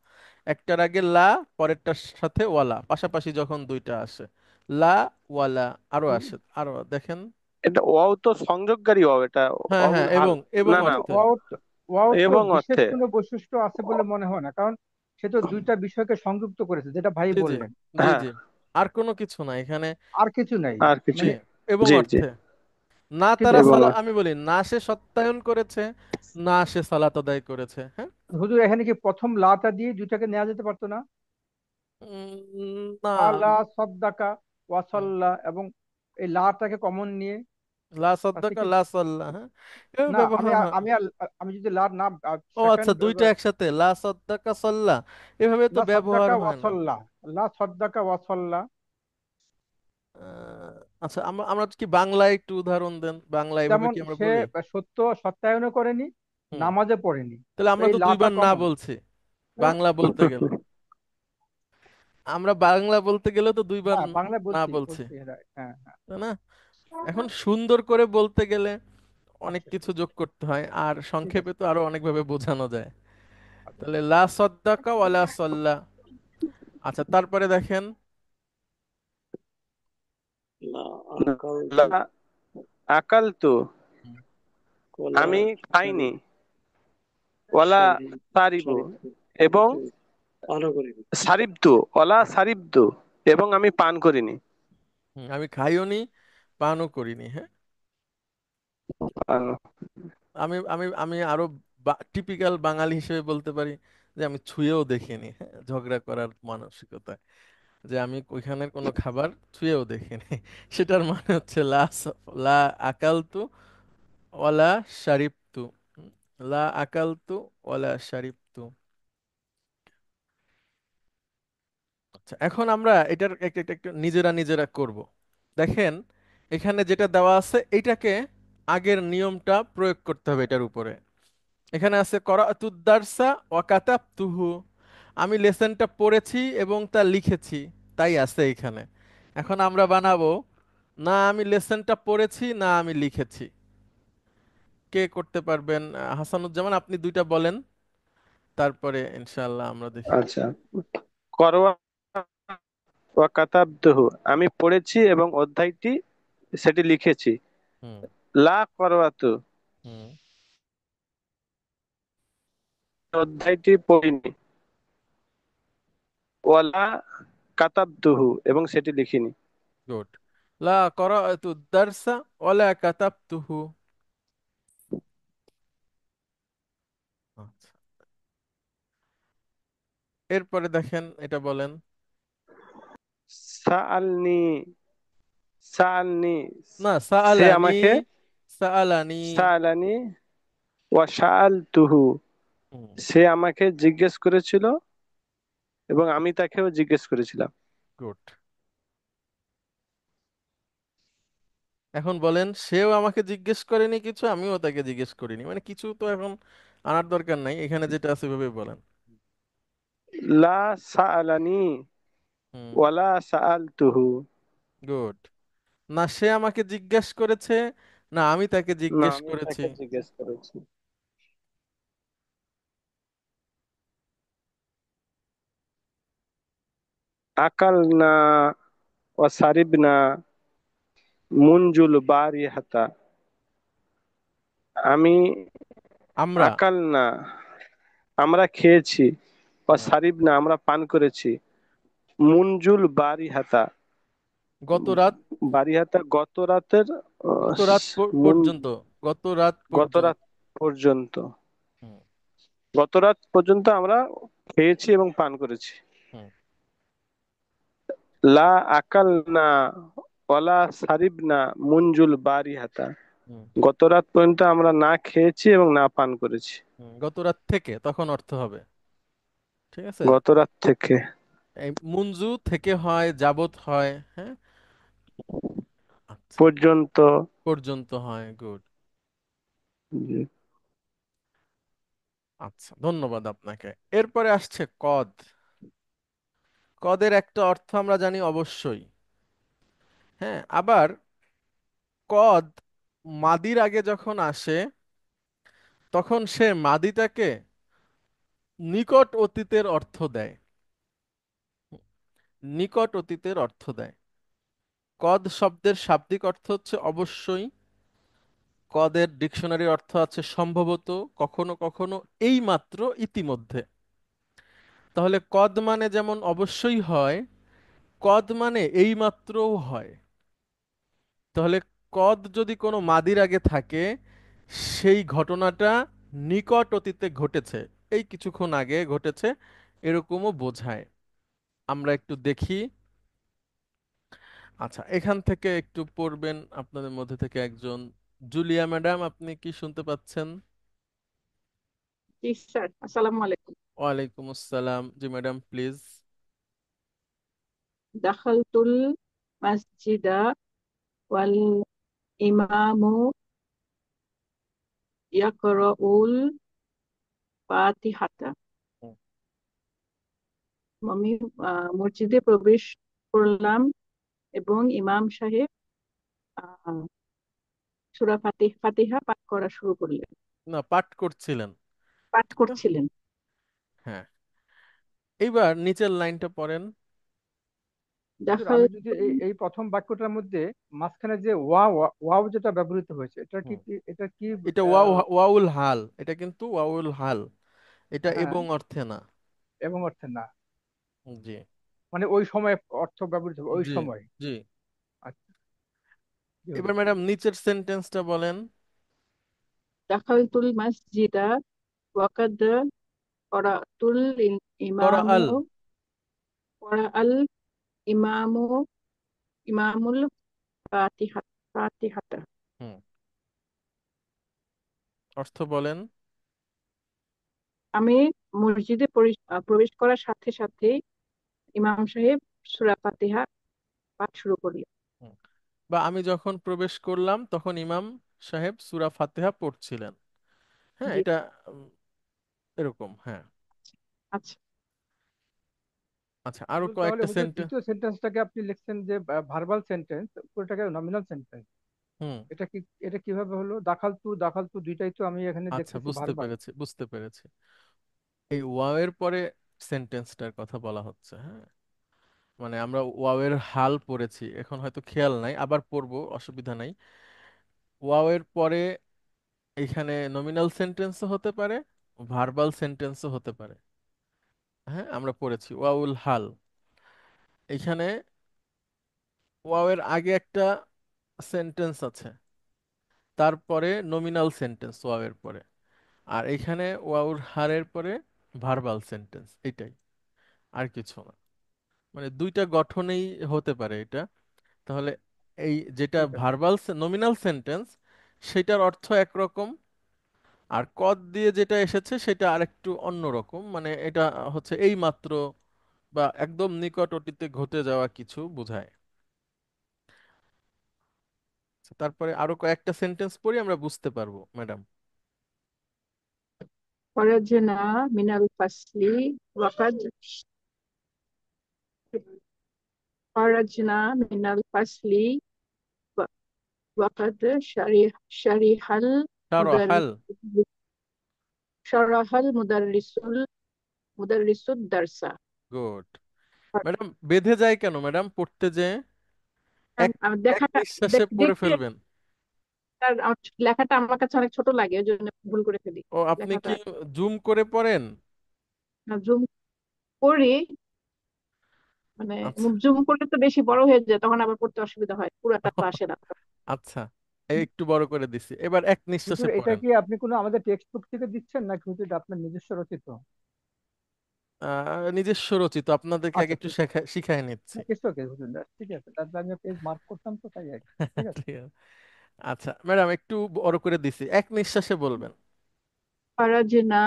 একটার আগে লা, পরেরটার সাথে ওয়ালা, পাশাপাশি যখন দুইটা আসে, লা ওয়ালা, আরো আসে, আরো দেখেন। এটা ওয়াও তো সংযোগকারী ওয়াও, এটা হ্যাঁ ওয়াউল হ্যাঁ, হাল। এবং না না, কিন্তু অর্থে। ওয়াওর তো এবং বিশেষ অর্থে। কোনো বৈশিষ্ট্য আছে বলে মনে হয় না, কারণ সে তো দুইটা বিষয়কে সংযুক্ত করেছে, যেটা ভাই জি জি বললেন। জি হ্যাঁ, জি, আর কোনো কিছু না এখানে। আর কিছু নাই, আর কিছু। জি, মানে। এবং জি জি। অর্থে। না কিন্তু তারা এবং সালা, অর্থে। আমি বলি না সে সত্যায়ন করেছে, না সে সালাত আদায় করেছে। হ্যাঁ। হুজুর, এখানে কি প্রথম লাটা দিয়ে দুইটাকে নেওয়া যেতে পারতো না? না। আলা সদ্দাকা হুম, ওয়াসাল্লা, এবং এই লাটাকে কমন নিয়ে লা তাতে সদ্দাকা কি? লা সাল্লা, হ্যাঁ, এভাবে না, আমি ব্যবহার হয়। আমি আমি যদি লার না ও আচ্ছা, সেকেন্ড, দুইটা একসাথে, লা সদ্দাকা সাল্লা, এভাবে তো লা ব্যবহার সদ্দাকা হয় না। ওয়াসাল্লা, লা সদ্দাকা ওয়াসাল্লা। আচ্ছা, আমরা আমরা কি বাংলায় একটু উদাহরণ দেন, বাংলা এভাবে যেমন কি আমরা সে বলি? সত্যায়নও করেনি, হুম। নামাজে পড়েনি। তাহলে তো আমরা এই তো লাটা দুইবার না কমন। বলছি বাংলা বলতে গেলে। আমরা বাংলা বলতে গেলে তো দুইবার হ্যাঁ, বাংলায় না বলছি বলছি, বলছি right, হ্যাঁ হ্যাঁ। তাই না? এখন সুন্দর করে বলতে গেলে অনেক আচ্ছা, কিছু যোগ করতে হয়, আর ঠিক সংক্ষেপে আছে। তো আরো অনেকভাবে বোঝানো যায়। আচ্ছা, তাহলে লা সদ্দাকা ওয়ালা সাল্লা। আচ্ছা, তারপরে দেখেন। লা আকালতু লা আকাল তো, হুম, ওয়ালা আমি খাইনি। শারিব ওয়ালা শারি সারিবু, শারিবতু এবং পানও করিনি। সারিবতু ওয়ালা সারিবতু, এবং আমি পান করিনি। আমি খাইও নি, পানও করিনি। হ্যাঁ। পান- আমি আমি আমি আরো টিপিক্যাল বাঙালি হিসেবে বলতে পারি যে আমি ছুঁয়েও দেখিনি। হ্যাঁ, ঝগড়া করার মানসিকতা, যে আমি ওইখানের কোনো খাবার ছুঁয়েও দেখিনি। সেটার মানে হচ্ছে লা আকালতু ওয়ালা শারিবতু। হুম, লা আকালতু ওয়ালা শারিবতু। আচ্ছা, এখন আমরা এটার একটা একটা একটু নিজেরা নিজেরা করব। দেখেন, এখানে যেটা দেওয়া আছে এটাকে আগের নিয়মটা প্রয়োগ করতে হবে এটার উপরে। এখানে আছে করাতুদ দারসা ওয়া কাতাবতুহু, আমি লেসনটা পড়েছি এবং তা লিখেছি, তাই আছে এখানে। এখন আমরা বানাবো না আমি লেসনটা পড়েছি না আমি লিখেছি। কে করতে পারবেন? হাসানুজ্জামান, আপনি দুইটা বলেন, তারপরে ইনশাআল্লাহ আমরা দেখি। আচ্ছা, করোয়া ওয়া কাতাবতুহু, আমি পড়েছি এবং অধ্যায়টি সেটি লিখেছি। হুম। লা করওয়াতু, হুম। অধ্যায়টি পড়িনি। ওয়ালা কাতাবতুহু, এবং সেটি লিখিনি। গুড। লা করাআতু দারসা ওয়ালা কাতাবতুহু। আচ্ছা, এরপরে দেখেন, এটা বলেন। সাআলনি, সাআলনি, না, সে সাআলানি, আমাকে, সাআলানি। সাআলানি ওয়া সাআলতুহু, হুম। সে আমাকে জিজ্ঞেস করেছিল এবং আমি তাকেও জিজ্ঞেস করেছিলাম। গুড। এখন বলেন, সেও আমাকে জিজ্ঞেস করেনি কিছু, আমিও তাকে জিজ্ঞেস করিনি, মানে কিছু তো এখন আনার দরকার নাই, এখানে যেটা আছে ভেবে বলেন। লা সাআলানি হুম। ওয়ালা সাআলতুহু, গুড। না সে আমাকে জিজ্ঞেস করেছে, না আমি তাকে না জিজ্ঞেস আমি করেছি। তাকে জিজ্ঞেস করেছি। আকালনা ওয়া সারিবনা মুনজুল বারিহাতা, আমি আমরা। আকালনা, আমরা খেয়েছি, বা হুম, সারিবনা, আমরা পান করেছি, মুনজুল বারিহাতা, গত রাত, বারিহাতা গত রাতের, গত রাত মুন, পর্যন্ত, গত রাত গত পর্যন্ত। রাত পর্যন্ত, হুম। গত রাত পর্যন্ত আমরা খেয়েছি এবং পান করেছি। হুম। লা আকালনা ওয়ালা সারিবনা মুনজুল বারিহাতা, হুম। গত রাত পর্যন্ত আমরা না খেয়েছি এবং না পান করেছি। গত রাত থেকে তখন অর্থ হবে। ঠিক আছে। গত রাত থেকে। এই মুনজু থেকে হয়, যাবত হয়, হ্যাঁ। আচ্ছা, পর্যন্ত। পর্যন্ত হয়, গুড। জি। আচ্ছা, ধন্যবাদ আপনাকে। এরপরে আসছে কদ। কদের একটা অর্থ আমরা জানি অবশ্যই, হ্যাঁ। আবার কদ মাদির আগে যখন আসে তখন সে মাদিটাকে নিকট অতীতের অর্থ দেয়, নিকট অতীতের অর্থ দেয়। কদ শব্দের শাব্দিক অর্থ হচ্ছে অবশ্যই। কদের ডিকশনারি অর্থ আছে সম্ভবত, কখনো কখনো, এই মাত্র, ইতিমধ্যে। তাহলে কদ মানে যেমন অবশ্যই হয়, কদ মানে এই মাত্রও হয়। তাহলে কদ যদি কোনো মাদির আগে থাকে, সেই ঘটনাটা নিকট অতীতে ঘটেছে, এই কিছুক্ষণ আগে ঘটেছে, এরকমও বোঝায়। আমরা একটু দেখি। আচ্ছা, এখান থেকে একটু পড়বেন আপনাদের মধ্যে থেকে একজন। জুলিয়া ম্যাডাম, আপনি কি শুনতে পাচ্ছেন? জি স্যার, আসসালামু আলাইকুম। ওয়ালাইকুম আসসালাম। জি ম্যাডাম, প্লিজ। দাখালতুল মাসজিদা ওয়াল ইমামু ইয়াকরাউল ফাতিহাতা। আমি মসজিদে প্রবেশ করলাম এবং ইমাম সাহেব আহ সূরা ফাতিহা পাঠ করা শুরু করলেন, না, পাঠ করছিলেন। পাঠ তাই তো? করছিলেন। হ্যাঁ। এইবার নিচের লাইনটা পড়েন। হুজুর, আমি যদি দাখালতুল এই এই প্রথম বাক্যটার মধ্যে মাঝখানে যে ওয়াও, ওয়াও যেটা ব্যবহৃত হয়েছে, হুম। এটা কি এটা আহ, ওয়াউল হাল, এটা কিন্তু ওয়াউল হাল, এটা হ্যাঁ, এবং অর্থে না। এবং অর্থে না, জি, মানে ওই সময় অর্থ ব্যবহৃত হবে, ওই জি, সময়। জি। আচ্ছা, জি এবার হুজুর। ম্যাডাম নিচের সেন্টেন্সটা বলেন। দাখালতুল মাসজিদা ওয়াকাদ করাতুল করা ইমামু আল। করাআল ইমামু ইমামুল ফাতিহাতা। হুম, অর্থ বলেন। আমি মসজিদে প্রবেশ করার সাথে সাথে ইমাম সাহেব সূরা ফাতিহা পাঠ শুরু করলেন। হুম। বা আমি যখন প্রবেশ করলাম তখন ইমাম সাহেব সূরা ফাতিহা পড়ছিলেন। হ্যাঁ, জি। এটা উম, এরকম, হ্যাঁ। আচ্ছা। আচ্ছা, আরো হুজুর, তাহলে কয়েকটা হুজুর সেন্টেন্স। দ্বিতীয় সেন্টেন্সটাকে আপনি লিখছেন যে ভার্বাল সেন্টেন্স, ওটাকে নমিনাল সেন্টেন্স। হুম। এটা কি, এটা কিভাবে হলো? দাখালতু দাখালতু দুইটাই তো আমি এখানে আচ্ছা, দেখতেছি বুঝতে ভার্বাল। পেরেছি, বুঝতে পেরেছি। এই ওয়াও এর পরে সেন্টেন্সটার কথা বলা হচ্ছে, হ্যাঁ। মানে আমরা ওয়াও এর হাল পড়েছি, এখন হয়তো খেয়াল নাই, আবার পড়বো, অসুবিধা নাই। ওয়াও এর পরে এখানে নমিনাল সেন্টেন্সও হতে পারে, ভার্বাল সেন্টেন্সও হতে পারে। হ্যাঁ, আমরা পড়েছি ওয়াউল হাল। এখানে ওয়াও এর আগে একটা সেন্টেন্স আছে, তারপরে নমিনাল সেন্টেন্স ওয়াও এর পরে, আর এখানে ওয়াউর হারের পরে ভার্বাল সেন্টেন্স, এটাই, আর কিছু না। মানে দুইটা গঠনেই হতে পারে এটা। তাহলে এই যেটা ঠিক আছে। ভার্বাল নমিনাল সেন্টেন্স, সেটার অর্থ একরকম, আর কদ দিয়ে যেটা এসেছে সেটা আরেকটু অন্যরকম, মানে এটা হচ্ছে এই মাত্র বা একদম নিকট অতীতে ঘটে যাওয়া কিছু বোঝায়। আচ্ছা, তারপরে আরো কয়েকটা সেন্টেন্স পড়ি, আমরা বুঝতে পারবো ম্যাডাম। খরাজনা মিনাল ফাসলি ওয়াকাদ খরাজনা মিনাল ফাসলি ওয়াকাদ শারিহাল তারো মুদারিস হাল। শারাহাল মুদারিসুদ দারসা। গুড। ম্যাডাম, বেঁধে যায় কেন ম্যাডাম পড়তে যে? এক এক দেখাটা নিঃশ্বাসে পড়ে দেখতে ফেলবেন। লেখাটা আমার কাছে অনেক ছোট লাগে, ওই জন্য ভুল করে ফেলি ও, আপনি লেখাটা। কি জুম করে পড়েন? জুম করি, মানে আচ্ছা। জুম করলে তো বেশি বড় হয়ে যায়, তখন আবার পড়তে অসুবিধা হয়, পুরাটা তো আসে না। আচ্ছা, এই একটু বড় করে দিছি, এবার এক নিঃশ্বাসে হুজুর, এটা পড়েন। কি আপনি কোনো আমাদের টেক্সট বুক থেকে দিচ্ছেন, নাকি হুজুর এটা আপনার নিজস্ব রচিত? নিজস্ব রচিত, আপনাদেরকে আগে আচ্ছা, একটু শিখাই নিচ্ছি। ইটস ওকে হুজুর, ঠিক আছে, তারপরে আমি পেজ মার্ক করতাম তো, তাই আর কি। ঠিক আছে। ঠিক আছে। আচ্ছা ম্যাডাম, একটু বড় করে দিছি, এক নিঃশ্বাসে বলবেন। খরাজনা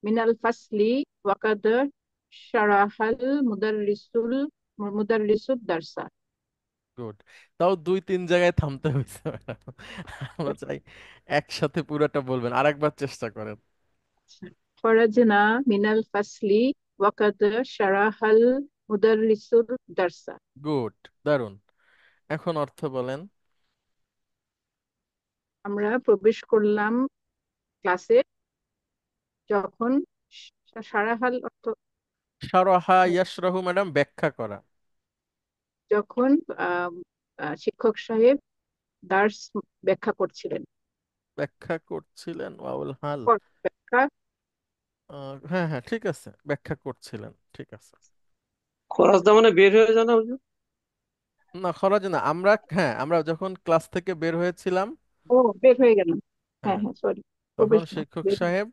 মিনাল ফাসলি ওয়াকাদ শারাহাল মুদাররিসুল মুদাররিসুদ দারসা। গুড। তাও 2-3 জায়গায় থামতে হয়েছে ম্যাডাম। আমরা চাই একসাথে পুরোটা বলবেন, আরেকবার চেষ্টা করেন। খরাজনা মিনাল ফাসলি ওয়াকাদ শারাহাল মুদাররিসুদ দারসা। গুড, দারুন। এখন অর্থ বলেন। আমরা প্রবেশ করলাম ক্লাসে, যখন শারাহাল অর্থ শারাহা ইয়াশরাহু ম্যাডাম ব্যাখ্যা করা। যখন আহ, শিক্ষক সাহেব দার্স ব্যাখ্যা করছিলেন। ব্যাখ্যা করছিলেন ওয়াউল হাল। ব্যাখ্যা হ্যাঁ হ্যাঁ, ঠিক আছে, ব্যাখ্যা করছিলেন, ঠিক আছে। খরচদা মানে বের হয়ে যান হুজুর। না, খরচ না, আমরা হ্যাঁ আমরা যখন ক্লাস থেকে বের হয়েছিলাম, ও বের হয়ে গেলাম। হ্যাঁ হ্যাঁ, হ্যাঁ, সরি। তখন প্রবেশ না, শিক্ষক বের। সাহেব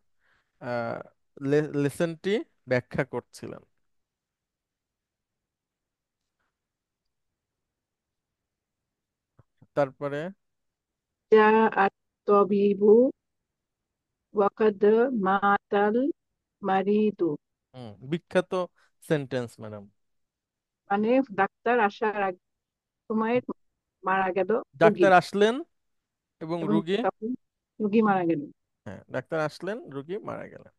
আহ লেসনটি ব্যাখ্যা করছিলেন। তারপরে যা আত তবিবু ওয়াকাদ মাতাল মারিদু। বিখ্যাত সেন্টেন্স ম্যাডাম। মানে ডাক্তার আসার আগ সময় মারা গেল রুগী, ডাক্তার আসলেন এবং এবং রুগী, তখন রুগী মারা গেল। হ্যাঁ ডাক্তার আসলেন, রুগী মারা গেলেন।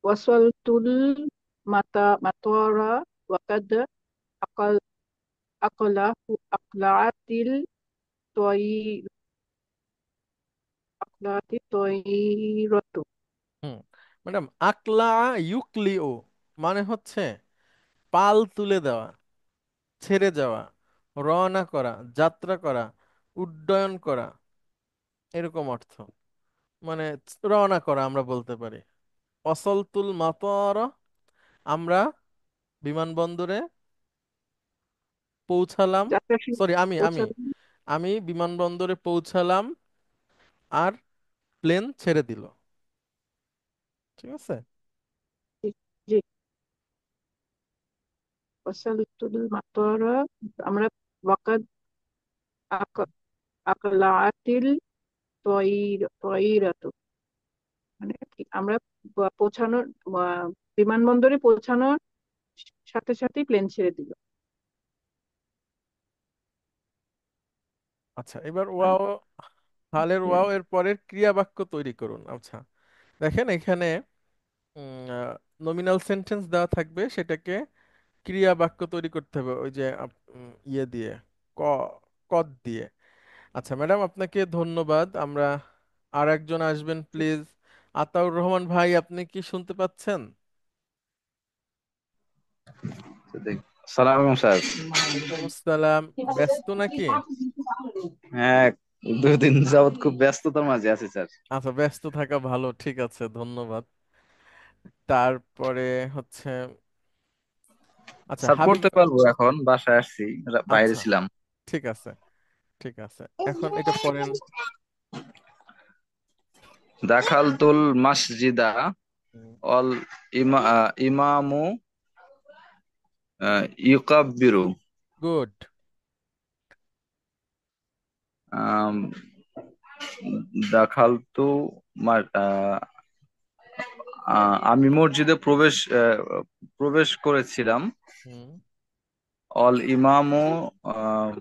ওয়াসলতুল মাতরা ওয়াকাদ আকাল আকলাতিল তয়ি আকলাতি তয়িরতু। হুম ম্যাডাম, আকলা ইউকলিও মানে হচ্ছে পাল তুলে দেওয়া, ছেড়ে যাওয়া, রওনা করা, যাত্রা করা, উড্ডয়ন করা, এরকম অর্থ। মানে রওনা করা আমরা বলতে পারি। অসলতুল মাতর, আমরা বিমানবন্দরে পৌঁছালাম। যাত্রা শুরু সরি, আমি আমি পৌঁছালো। আমি বিমানবন্দরে পৌঁছালাম আর প্লেন ছেড়ে দিল। ঠিক আছে। জি জি। ওয়াসালতুল মাতরা, আমরা ওয়াকাদ আকলাতিল তয়িরাতু, মানে কি আমরা পৌঁছানোর বিমানবন্দরে পৌঁছানোর সাথে সাথেই প্লেন ছেড়ে দিল। আচ্ছা, এবার আর ওয়াও, হালের ওয়াও এর পরের ক্রিয়া বাক্য তৈরি করুন। আচ্ছা, দেখেন এখানে নমিনাল সেন্টেন্স দেওয়া থাকবে, সেটাকে ক্রিয়া বাক্য তৈরি করতে হবে ওই যে ইয়ে দিয়ে, ক কদ দিয়ে। আচ্ছা ম্যাডাম, আপনাকে ধন্যবাদ। আমরা আর একজন আসবেন প্লিজ। আতাউর রহমান ভাই, আপনি কি শুনতে পাচ্ছেন? সালাম স্যার। ওয়ালাইকুম আসসালাম। ব্যস্ত নাকি? হ্যাঁ, 2 দিন যাবত খুব ব্যস্ততার মাঝে আছি স্যার। আচ্ছা, ব্যস্ত থাকা ভালো, ঠিক আছে, ধন্যবাদ। তারপরে হচ্ছে, আচ্ছা স্যার হাবিব, পড়তে পারবো, এখন বাসায় আসছি, বাইরে আচ্ছা ছিলাম। ঠিক আছে, ঠিক আছে, এখন এটা পড়েন। দাখালতুল মাসজিদা অল ইমামু ইউকাব্বিরু। গুড। আম, দাখালতু আমি মসজিদে প্রবেশ করেছিলাম। হুম অল ইমামু আহ,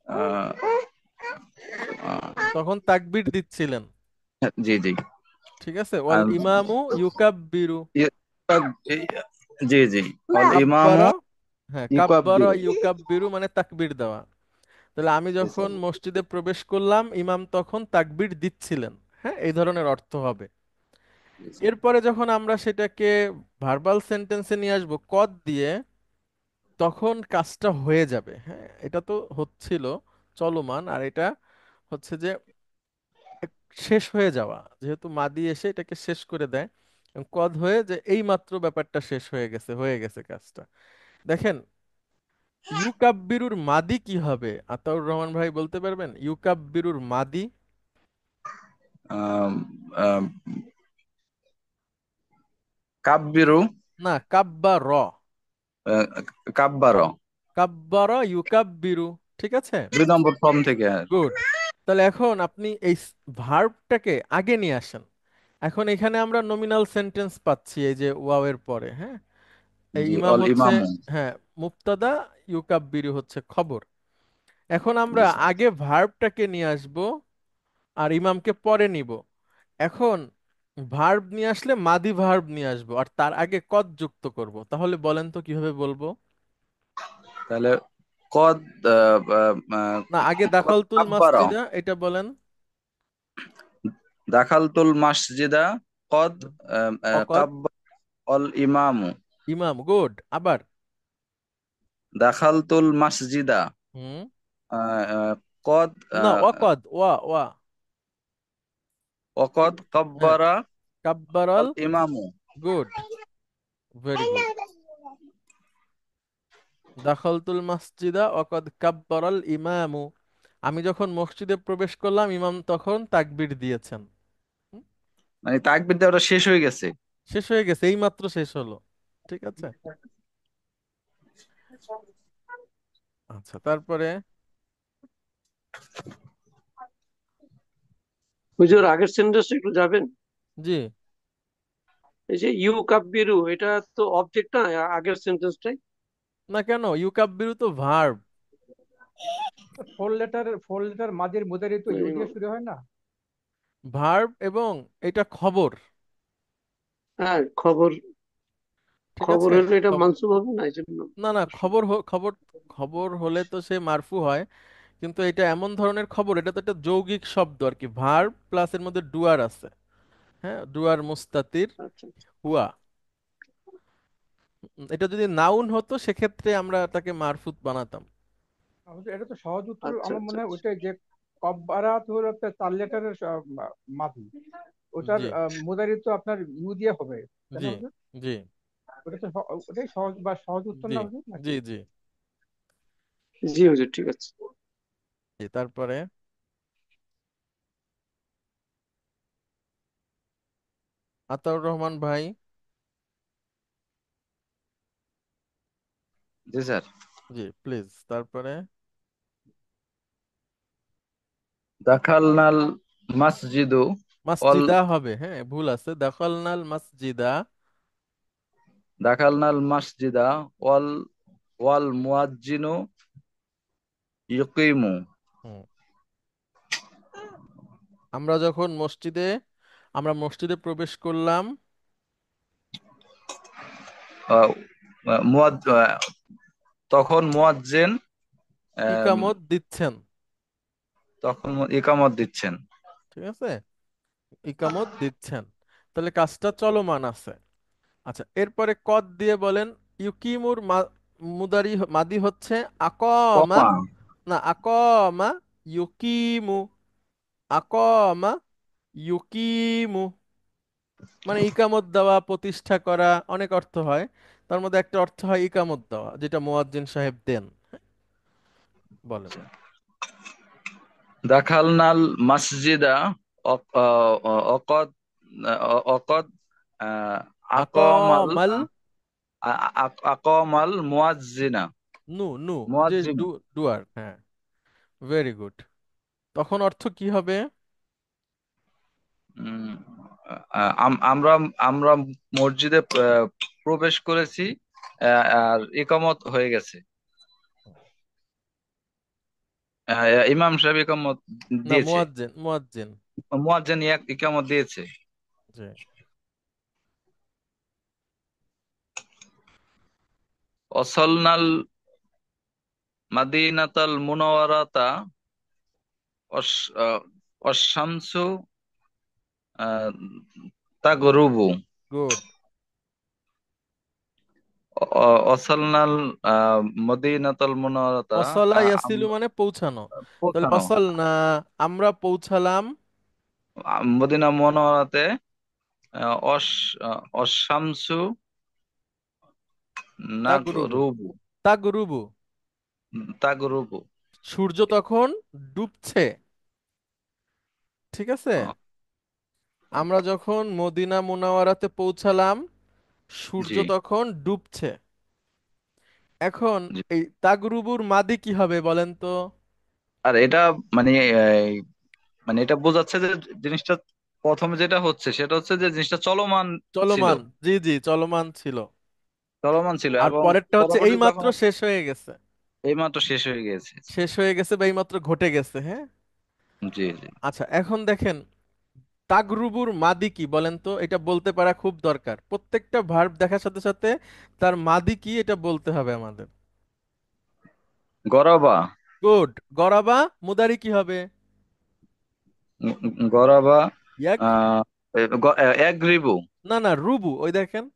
আহ, আহ, তখন তাকবীর দিচ্ছিলেন। জি জি। ঠিক আছে, ওয়াল ইমামু ইউকাব্বিরু। ই- জি জি। অল ইমামু কাব্বারা, হ্যাঁ কাব্বারা ইউকাব্বিরু। ইউকাব্বিরু মানে তাকবীর দেওয়া। তাহলে আমি জি যখন স্যার। মসজিদে প্রবেশ করলাম, ইমাম তখন তাকবীর দিচ্ছিলেন। হ্যাঁ, এই ধরনের অর্থ হবে। জি স্যার। এরপরে যখন আমরা সেটাকে ভার্বাল সেন্টেন্সে নিয়ে আসবো কদ দিয়ে, তখন কাজটা হয়ে যাবে। হ্যাঁ, এটা তো হচ্ছিল চলমান, আর এটা হচ্ছে যে শেষ হয়ে যাওয়া, যেহেতু মাদি এসে এটাকে শেষ করে দেয়, এবং কদ হয়ে যে এই মাত্র ব্যাপারটা শেষ হয়ে গেছে, হয়ে গেছে কাজটা। দেখেন, ইউকাব্বিরুর মাদি কি হবে? আতাউর রহমান ভাই বলতে পারবেন ইউকাব্বিরুর মাদি? আম, আম, কাব্বিরু। না, কাব্বা র। আহ, কাব্বার। কাব্বারা ইউকাব্বিরু। ঠিক আছে, 2 নম্বর ফর্ম থেকে। গুড। তাহলে এখন আপনি এই ভার্বটাকে আগে নিয়ে আসেন। এখন এখানে আমরা নমিনাল সেন্টেন্স পাচ্ছি এই যে ওয়াও এর পরে, হ্যাঁ। এই জি, ইমাম অল হচ্ছে, ইমামু। হ্যাঁ, মুবতাদা, ইউকাব্বিরু হচ্ছে খবর। এখন আমরা জি স্যার। আগে ভার্বটাকে নিয়ে আসব আর ইমামকে পরে নিব। এখন ভার্ব নিয়ে আসলে মাদি ভার্ব নিয়ে আসবো আর তার আগে কদ যুক্ত করব। তাহলে বলেন তো কিভাবে বলবো? তাহলে কদ আহ, আহ, আহ, না, আগে কদ দাখালতুল কাব্বারা। মাসজিদা এটা বলেন। দাখালতুল মাসজিদা কদ অকদ কাব্বা অল ইমামু। ইমাম, গুড। আবার। দাখালতুল মাসজিদা হুম। আহ, আহ, কদ না, অকদ, ওয়া ওয়া। ওকদ হ্যাঁ, কাব্বারা কাব্বারাল, অল ইমামু। Good, very good. দাখালতুল মাসজিদা ওয়াকাদ কাব্বারাল ইমামু। আমি যখন মসজিদে প্রবেশ করলাম, ইমাম তখন তাকবীর দিয়েছেন। হুম, মানে তাকবীর দেওয়াটা শেষ হয়ে গেছে। শেষ হয়ে গেছে, এইমাত্র শেষ হলো। ঠিক আছে। আচ্ছা, তারপরে। হুজুর আগের সেন্টেন্সটা একটু যাবেন? জি। এই যে ইউ কাব্বিরু, এটা তো অবজেক্ট না, আগের সেন্টেন্সটাই। না কেন, ইউকাব্বিরু তো ভার্ব। ফোর লেটার মাঝের মুদারি তো ইউ দিয়ে শুরু হয় না? ভার্ব এবং এটা খবর। হ্যাঁ, খবর। ঠিক খবর আছে। হলে এটা খবর, মানসুব হবে না, এই জন্য না না, প্রশ্ন। খবর খবর, খবর হলে তো সে মারফু হয়। কিন্তু এটা এমন ধরনের খবর, এটা তো একটা যৌগিক শব্দ আর কি, ভার্ব প্লাস এর মধ্যে ডুয়ার আছে। হ্যাঁ, ডুয়ার মুস্তাতির আচ্ছা। হুয়া। এটা যদি নাউন হতো সেক্ষেত্রে আমরা তাকে মারফুত বানাতাম। এটা তো সহজ উত্তর আচ্ছা আমার আচ্ছা মনে হয় আচ্ছা। ওইটাই, যে কব্বারা তো হলো আপনার 4 লেটারের মাদি। ওটার জি মুদারি তো আপনার ইউ দিয়ে হবে, তাই জি না হুজুর? জি ওটা তো ওটাই সহজ বা সহজ উত্তর জি না হুজুর, নাকি? জি জি জি হুজুর, ঠিক আছে। জি। তারপরে আতাউর রহমান ভাই। জি স্যার। জি প্লিজ, তারপরে। দাখালনাল মাসজিদু অল মাসজিদা হবে, হ্যাঁ, ভুল আছে, দাখালনাল মাসজিদা। দাখালনাল মাসজিদা ওয়াল ওয়াল মুয়াজ্জিনু ইউকিমু। হুম। আমরা যখন মসজিদে, আমরা মসজিদে প্রবেশ করলাম। আহ, তখন মুয়াজ্জিন আহ, ইকামত দিচ্ছেন। তখন ইকামত দিচ্ছেন। ঠিক আছে, ইকামত দিচ্ছেন। তাহলে কাজটা চলমান আছে। আচ্ছা, এরপরে কদ দিয়ে বলেন। ইউকিমুর মুদারি মাদি হচ্ছে আকমা। কমা। না, আকমা ইউকিমু। আকমা ইউকিমু, মানে ইকামত দেওয়া, প্রতিষ্ঠা করা, অনেক অর্থ হয়। তার মধ্যে একটা অর্থ হয় ইকামত দেওয়া, যেটা মুয়াজ্জিন সাহেব দেন। বলেন। দাখালনাল মাসজিদা অকদ অকদ আকমাল আকমাল, আকমাল মুয়াজ্জিনা নু নু, যে মুয়াজ্জিনু। ডুয়ার, হ্যাঁ, ভেরি গুড। তখন অর্থ কি হবে? উম, আমরা আমরা মসজিদে প্রবেশ করেছি আর ইকামত হয়ে গেছে। ইমাম সাহেব ইকামত না, দিয়েছে। মুয়াজ্জিন মুয়াজ্জিন। মুয়াজ্জিন ইকামত দিয়েছে। জি। ওয়াসালনাল মাদিনাতাল মুনাওয়ারাতা অশ- আহ, অশামসু আহ, তাগরুবু। গুড। ওয়াসালনাল মদিনাতাল মুনাওয়ারাতা অসলা ইয়াসিলু আমরা মানে পৌঁছানো। তাহলে পৌঁছানো। অসল না, আমরা পৌঁছালাম। মদিনা মুনাওয়ারাতে অশামসু তাগরুবু, নাগরুবু। তাগরুবু, তাগরুবু। সূর্য তখন ডুবছে। ঠিক আছে। আহ, আমরা যখন মদিনা মুনাওয়ারাতে পৌঁছালাম, সূর্য জি তখন ডুবছে। এখন জি। এই তাগরুবুর মাদি কি হবে বলেন তো? আর এটা মানে মানে এটা বোঝাচ্ছে যে জিনিসটা প্রথমে যেটা হচ্ছে সেটা হচ্ছে যে জিনিসটা চলমান ছিল, চলমান, জি জি, চলমান ছিল। চলমান ছিল আর এবং পরেরটা হচ্ছে পরবর্তী এইমাত্র যখন শেষ হয়ে গেছে। এইমাত্র শেষ হয়ে গেছে। শেষ হয়ে গেছে বা এইমাত্র ঘটে গেছে, হ্যাঁ। জি জি। আচ্ছা, এখন দেখেন তাগরুবুর মাদি কি বলেন তো, এটা বলতে পারা খুব দরকার। প্রত্যেকটা ভার্ব দেখার সাথে সাথে তার মাদি কি এটা বলতে হবে আমাদের। গরাবা। গুড। গরাবা মুদারি কি হবে? গরাবা। ইয়াক। আহ এক রিবু। না না, রুবু, ওই দেখেন।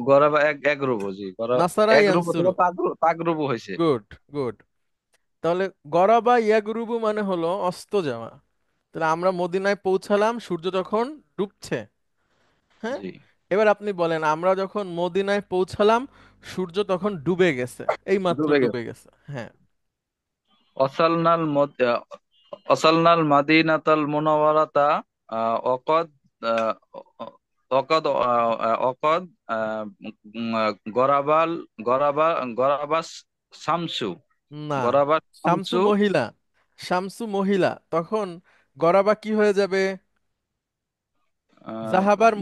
গরাবা এক এক রুবু, জি নাসারা এক রুবু ইয়ানসুরু। থেকে তাক রুবু হয়েছে। Good, good. তাহলে গরাবা ইয়াগরুবু মানে হলো অস্ত যাওয়া। তাহলে আমরা মদিনায় পৌঁছালাম সূর্য যখন ডুবছে, হ্যাঁ। জি। এবার আপনি বলেন আমরা যখন মদিনায় পৌঁছালাম সূর্য তখন ডুবে গেছে, এই মাত্র ডুবে ডুবে গেছে। গেছে, হ্যাঁ। অসালনাল অসালনাল মাদিনাতাল মুনাওয়ারাতা অকদ আহ, অকদ অকদ গরাবাল গরাবা গরাবাস শামসু। না, গরাবাস শামসু শামসু। মহিলা। শামসু মহিলা, তখন গরাবা কি হয়ে যাবে? আহ, জাহাবার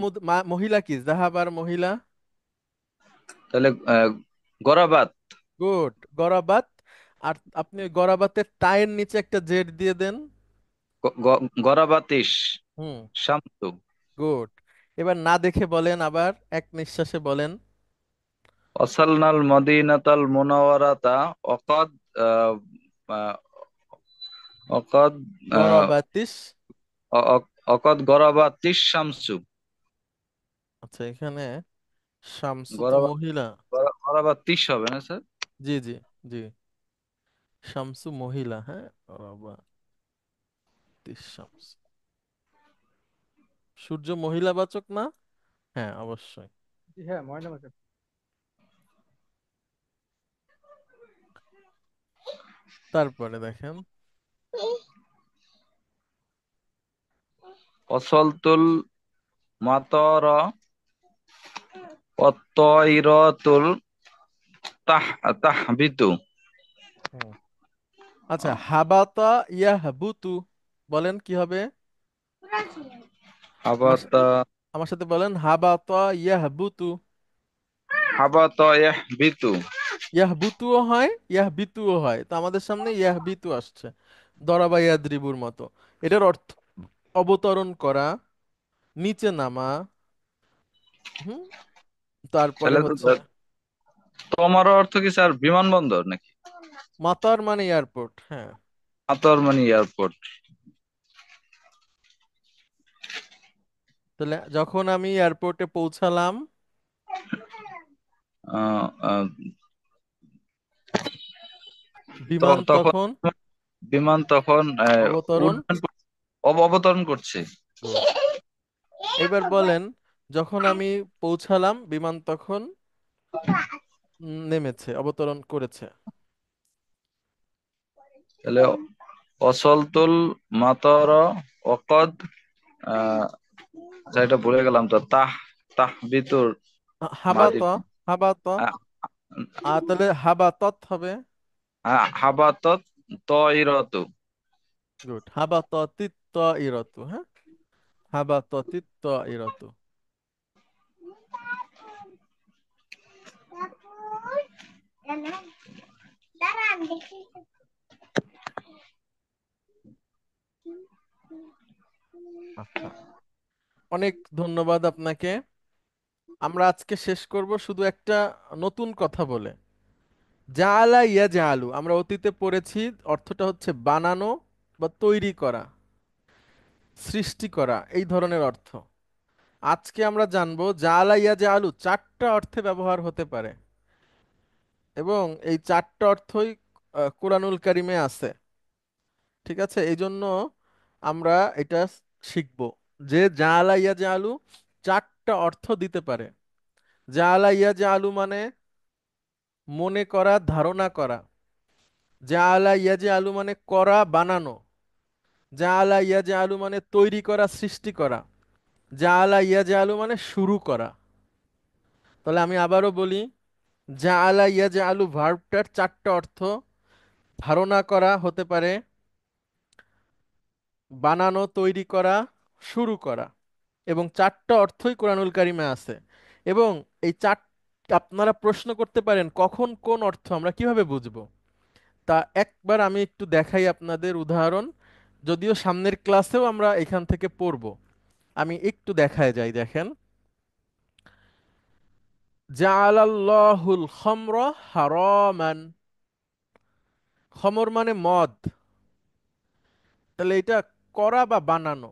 মহিলা কি? জাহাবার মহিলা। তাহলে গরাবাত। গুড, গরাবাত। আর আপনি ওই গরাবাতের টায়ের নিচে একটা জেড দিয়ে দেন। গরাবাতিস হুম। শামসু। গুড। এবার না দেখে বলেন, আবার এক নিঃশ্বাসে বলেন। অসালনাল মদিনাতাল মুনাওয়ারাতা অকদ আহ, আহ, অকদ আহ, গরাবাতিস। অকদ গরাবাতিস শামসু। আচ্ছা, এখানে শামসু তো গরাবা মহিলা। গরাবাতিস হবে না স্যার? জি জি, জি। শামসু মহিলা, হ্যাঁ। গরাবাতিস শামসু। সূর্য মহিলাবাচক না? হ্যাঁ, অবশ্যই। জি হ্যাঁ, ময়না বাজার। তারপরে দেখেন অসলতুল মাতর অতইরতুল তাহ তাহবিতু। হুম। আচ্ছা, হাবাতা ইয়াহবুতু, বলেন কি হবে? আমার সা- হাবাতা আমার সাথে বলেন, হাবাতা ইয়াহবুতু। হাবাতা ইয়াহবিতু। ইয়াহবুতুও হয়, ইয়াহবিতুও হয়, তো আমাদের সামনে ইয়াহবিতু আসছে, দরাবা ইয়াদ্রিবুর মতো। এটার অর্থ অবতরণ করা, নিচে নামা। হুম। তারপরে তাহলে তো হচ্ছে তোমার অর্থ কি স্যার বিমানবন্দর নাকি? মাতার মানে এয়ারপোর্ট, হ্যাঁ। আতর মানে এয়ারপোর্ট। তাহলে যখন আমি এয়ারপোর্টে পৌঁছালাম, আহ, আহ, বিমান তখন তখন বিমান তখন অবতরণ। উড্ডয়ন অবতরণ করছে। গুড। এবার বলেন, যখন আমি পৌঁছালাম বিমান তখন নেমেছে, অবতরণ করেছে। তাহলে অসলতুল মাতর অকদ আহ আচ্ছা, এটা ভুলে গেলাম তো। তাহবিতুর মাদি। হাবাত। হাবাত। আহ, আর তাহলে হাবাতত হবে। হাবাতত তইরতু। গুড। হাবাততিত ইরতু, হ্যাঁ। হাবাততিত ইরতু। আচ্ছা, অনেক ধন্যবাদ আপনাকে। আমরা আজকে শেষ করব শুধু একটা নতুন কথা বলে। জাআলা ইয়া জাআলু আমরা অতীতে পড়েছি, অর্থটা হচ্ছে বানানো বা তৈরি করা, সৃষ্টি করা, এই ধরনের অর্থ। আজকে আমরা জানবো জাআলা ইয়া জাআলু চারটা অর্থে ব্যবহার হতে পারে, এবং এই চারটা অর্থই কোরআনুল কারিমে আছে। ঠিক আছে, এই জন্য আমরা এটা শিখব যে জাআলা ইয়া জাআলু চারটা অর্থ দিতে পারে। জাআলা ইয়া জাআলু মানে মনে করা, ধারণা করা। জাআলা ইয়া জাআলু মানে করা, বানানো। জাআলা ইয়া জাআলু মানে তৈরি করা, সৃষ্টি করা। জাআলা ইয়া জাআলু মানে শুরু করা। তাহলে আমি আবারও বলি, জাআলা ইয়া জাআলু ভার্বটার চারটা অর্থ: ধারণা করা হতে পারে, বানানো, তৈরি করা, শুরু করা, এবং চারটা অর্থই কোরআনুল কারিমে আছে। এবং এই আপনারা প্রশ্ন করতে পারেন কখন কোন অর্থ আমরা কিভাবে বুঝবো। তা একবার আমি একটু দেখাই আপনাদের উদাহরণ, যদিও সামনের ক্লাসেও আমরা এখান থেকে পড়ব। আমি একটু দেখায় যাই, দেখেন। জাআলাল্লাহুল খামর হারামান, খমর মানে মদ, তাহলে এটা করা বা বানানো।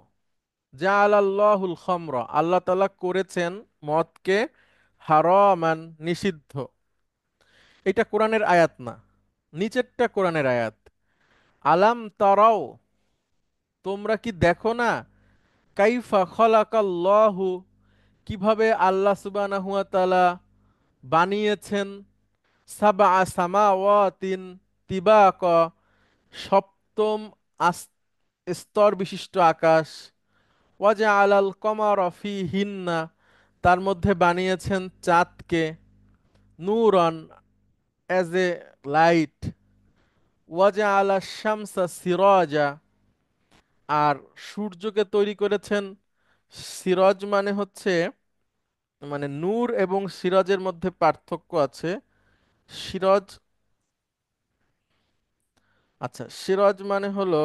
জাআলাল্লাহুল খামর, আল্লাহ তাআলা করেছেন মদকে হারামান, নিষিদ্ধ। এটা কোরআনের আয়াত না, নিচেরটা কোরআনের আয়াত। আলাম তারাও, তোমরা কি দেখো না, কাইফা খলাকাল্লাহু, কিভাবে আল্লাহ সুবহানাহু ওয়া তাআলা বানিয়েছেন, সাবআ সামাওয়াতিন তিবাকা, সপ্তম স্তর বিশিষ্ট আকাশ, ওয়াজআলাল কমারা ফীহিন্না, তার মধ্যে বানিয়েছেন চাঁদকে, নূরান, অ্যাজ এ লাইট, ওয়াজআলাশ শামসা সিরাজা, আর সূর্যকে তৈরি করেছেন। সিরাজ মানে হচ্ছে, মানে নূর এবং সিরাজের মধ্যে পার্থক্য আছে। সিরাজ, আচ্ছা, সিরাজ মানে হলো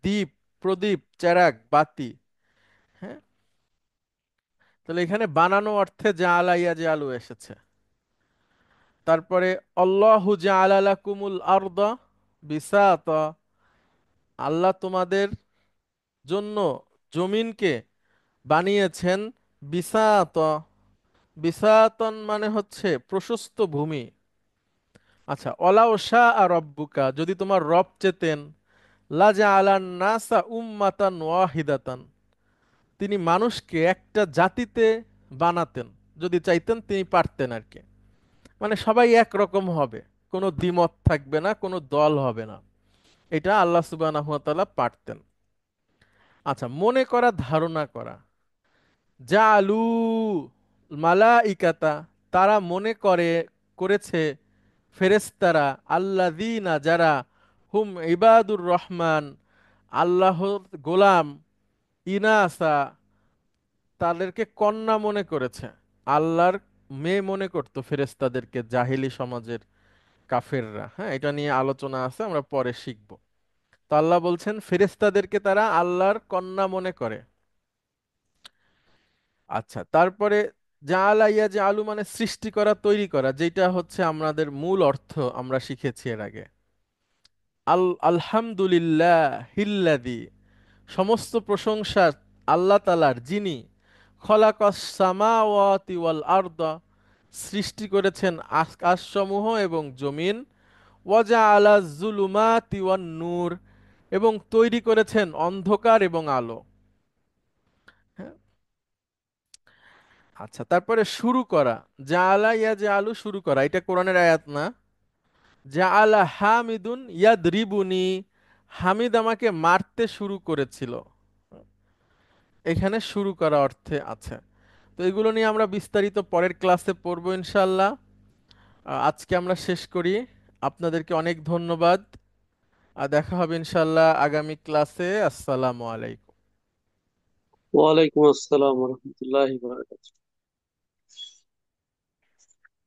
দীপ, প্রদীপ, চেরাগ, বাতি। হ্যাঁ, তাহলে এখানে বানানো অর্থে জাআলা ইয়াজআলু এসেছে। তারপরে আল্লাহু জাআলা লাকুমুল আরদা বিসাতা, আল্লাহ তোমাদের জন্য জমিনকে বানিয়েছেন বিসাত। বিসাতন মানে হচ্ছে প্রশস্ত ভূমি। আচ্ছা, অলাও শাআ রব্বুকা, যদি তোমার রব চেতেন, লাজা আলান নাসা উম্মাতান ওয়াহিদাতান, তিনি মানুষকে একটা জাতিতে বানাতেন, যদি চাইতেন তিনি পারতেন আর কি। মানে সবাই একরকম হবে, কোনো দ্বিমত থাকবে না, কোনো দল হবে না, এটা আল্লাহ সুবহানাহু ওয়া তাআলা পারতেন। আচ্ছা, মনে করা, ধারণা করা। জাআলু মালাইকাতা, তারা মনে করেছে ফেরেশতারা, আল্লাযীনা, যারা, হুম ইবাদুর রহমান, আল্লাহর গোলাম, ইনাসা, তাদেরকে কন্যা মনে করেছে। আল্লাহর মেয়ে মনে করতো ফেরেশতাদেরকে জাহিলি সমাজের কাফেররা। হ্যাঁ, এটা নিয়ে আলোচনা আছে, আমরা পরে শিখব। তো আল্লাহ বলছেন ফেরেশতাদেরকে তারা আল্লাহর কন্যা মনে করে। আচ্ছা, তারপরে জাআলা ইয়াজআলু মানে সৃষ্টি করা, তৈরি করা, যেটা হচ্ছে আমাদের মূল অর্থ, আমরা শিখেছি এর আগে। আলহামদুলিল্লাহিল্লাযী, সমস্ত প্রশংসা আল্লাহ তাআলার, যিনি খলাকাস সামাওয়াতি ওয়াল আরদা, সৃষ্টি করেছেন আকাশসমূহ এবং জমিন, ওয়াজআলা যুলুমাতি ওয়ান নূর, এবং তৈরি করেছেন অন্ধকার এবং আলো। হ্যাঁ, আচ্ছা, তারপরে শুরু করা, জাআলা ইয়াজআলু, শুরু করা, এটা কোরআনের আয়াত না। জাআলা হামিদুন ইয়াদরিবুনি, হামিদ আমাকে মারতে শুরু করেছিল, এখানে শুরু করা অর্থে আছে। তো এগুলো নিয়ে আমরা বিস্তারিত পরের ক্লাসে পড়বো ইনশাল্লাহ। আজকে আমরা শেষ করি। আপনাদেরকে অনেক ধন্যবাদ। দেখা হবে ইনশাল্লাহ আগামী ক্লাসে। আসসালামু আলাইকুম। ওয়ালাইকুম আসসালাম রহমতুল্লাহ।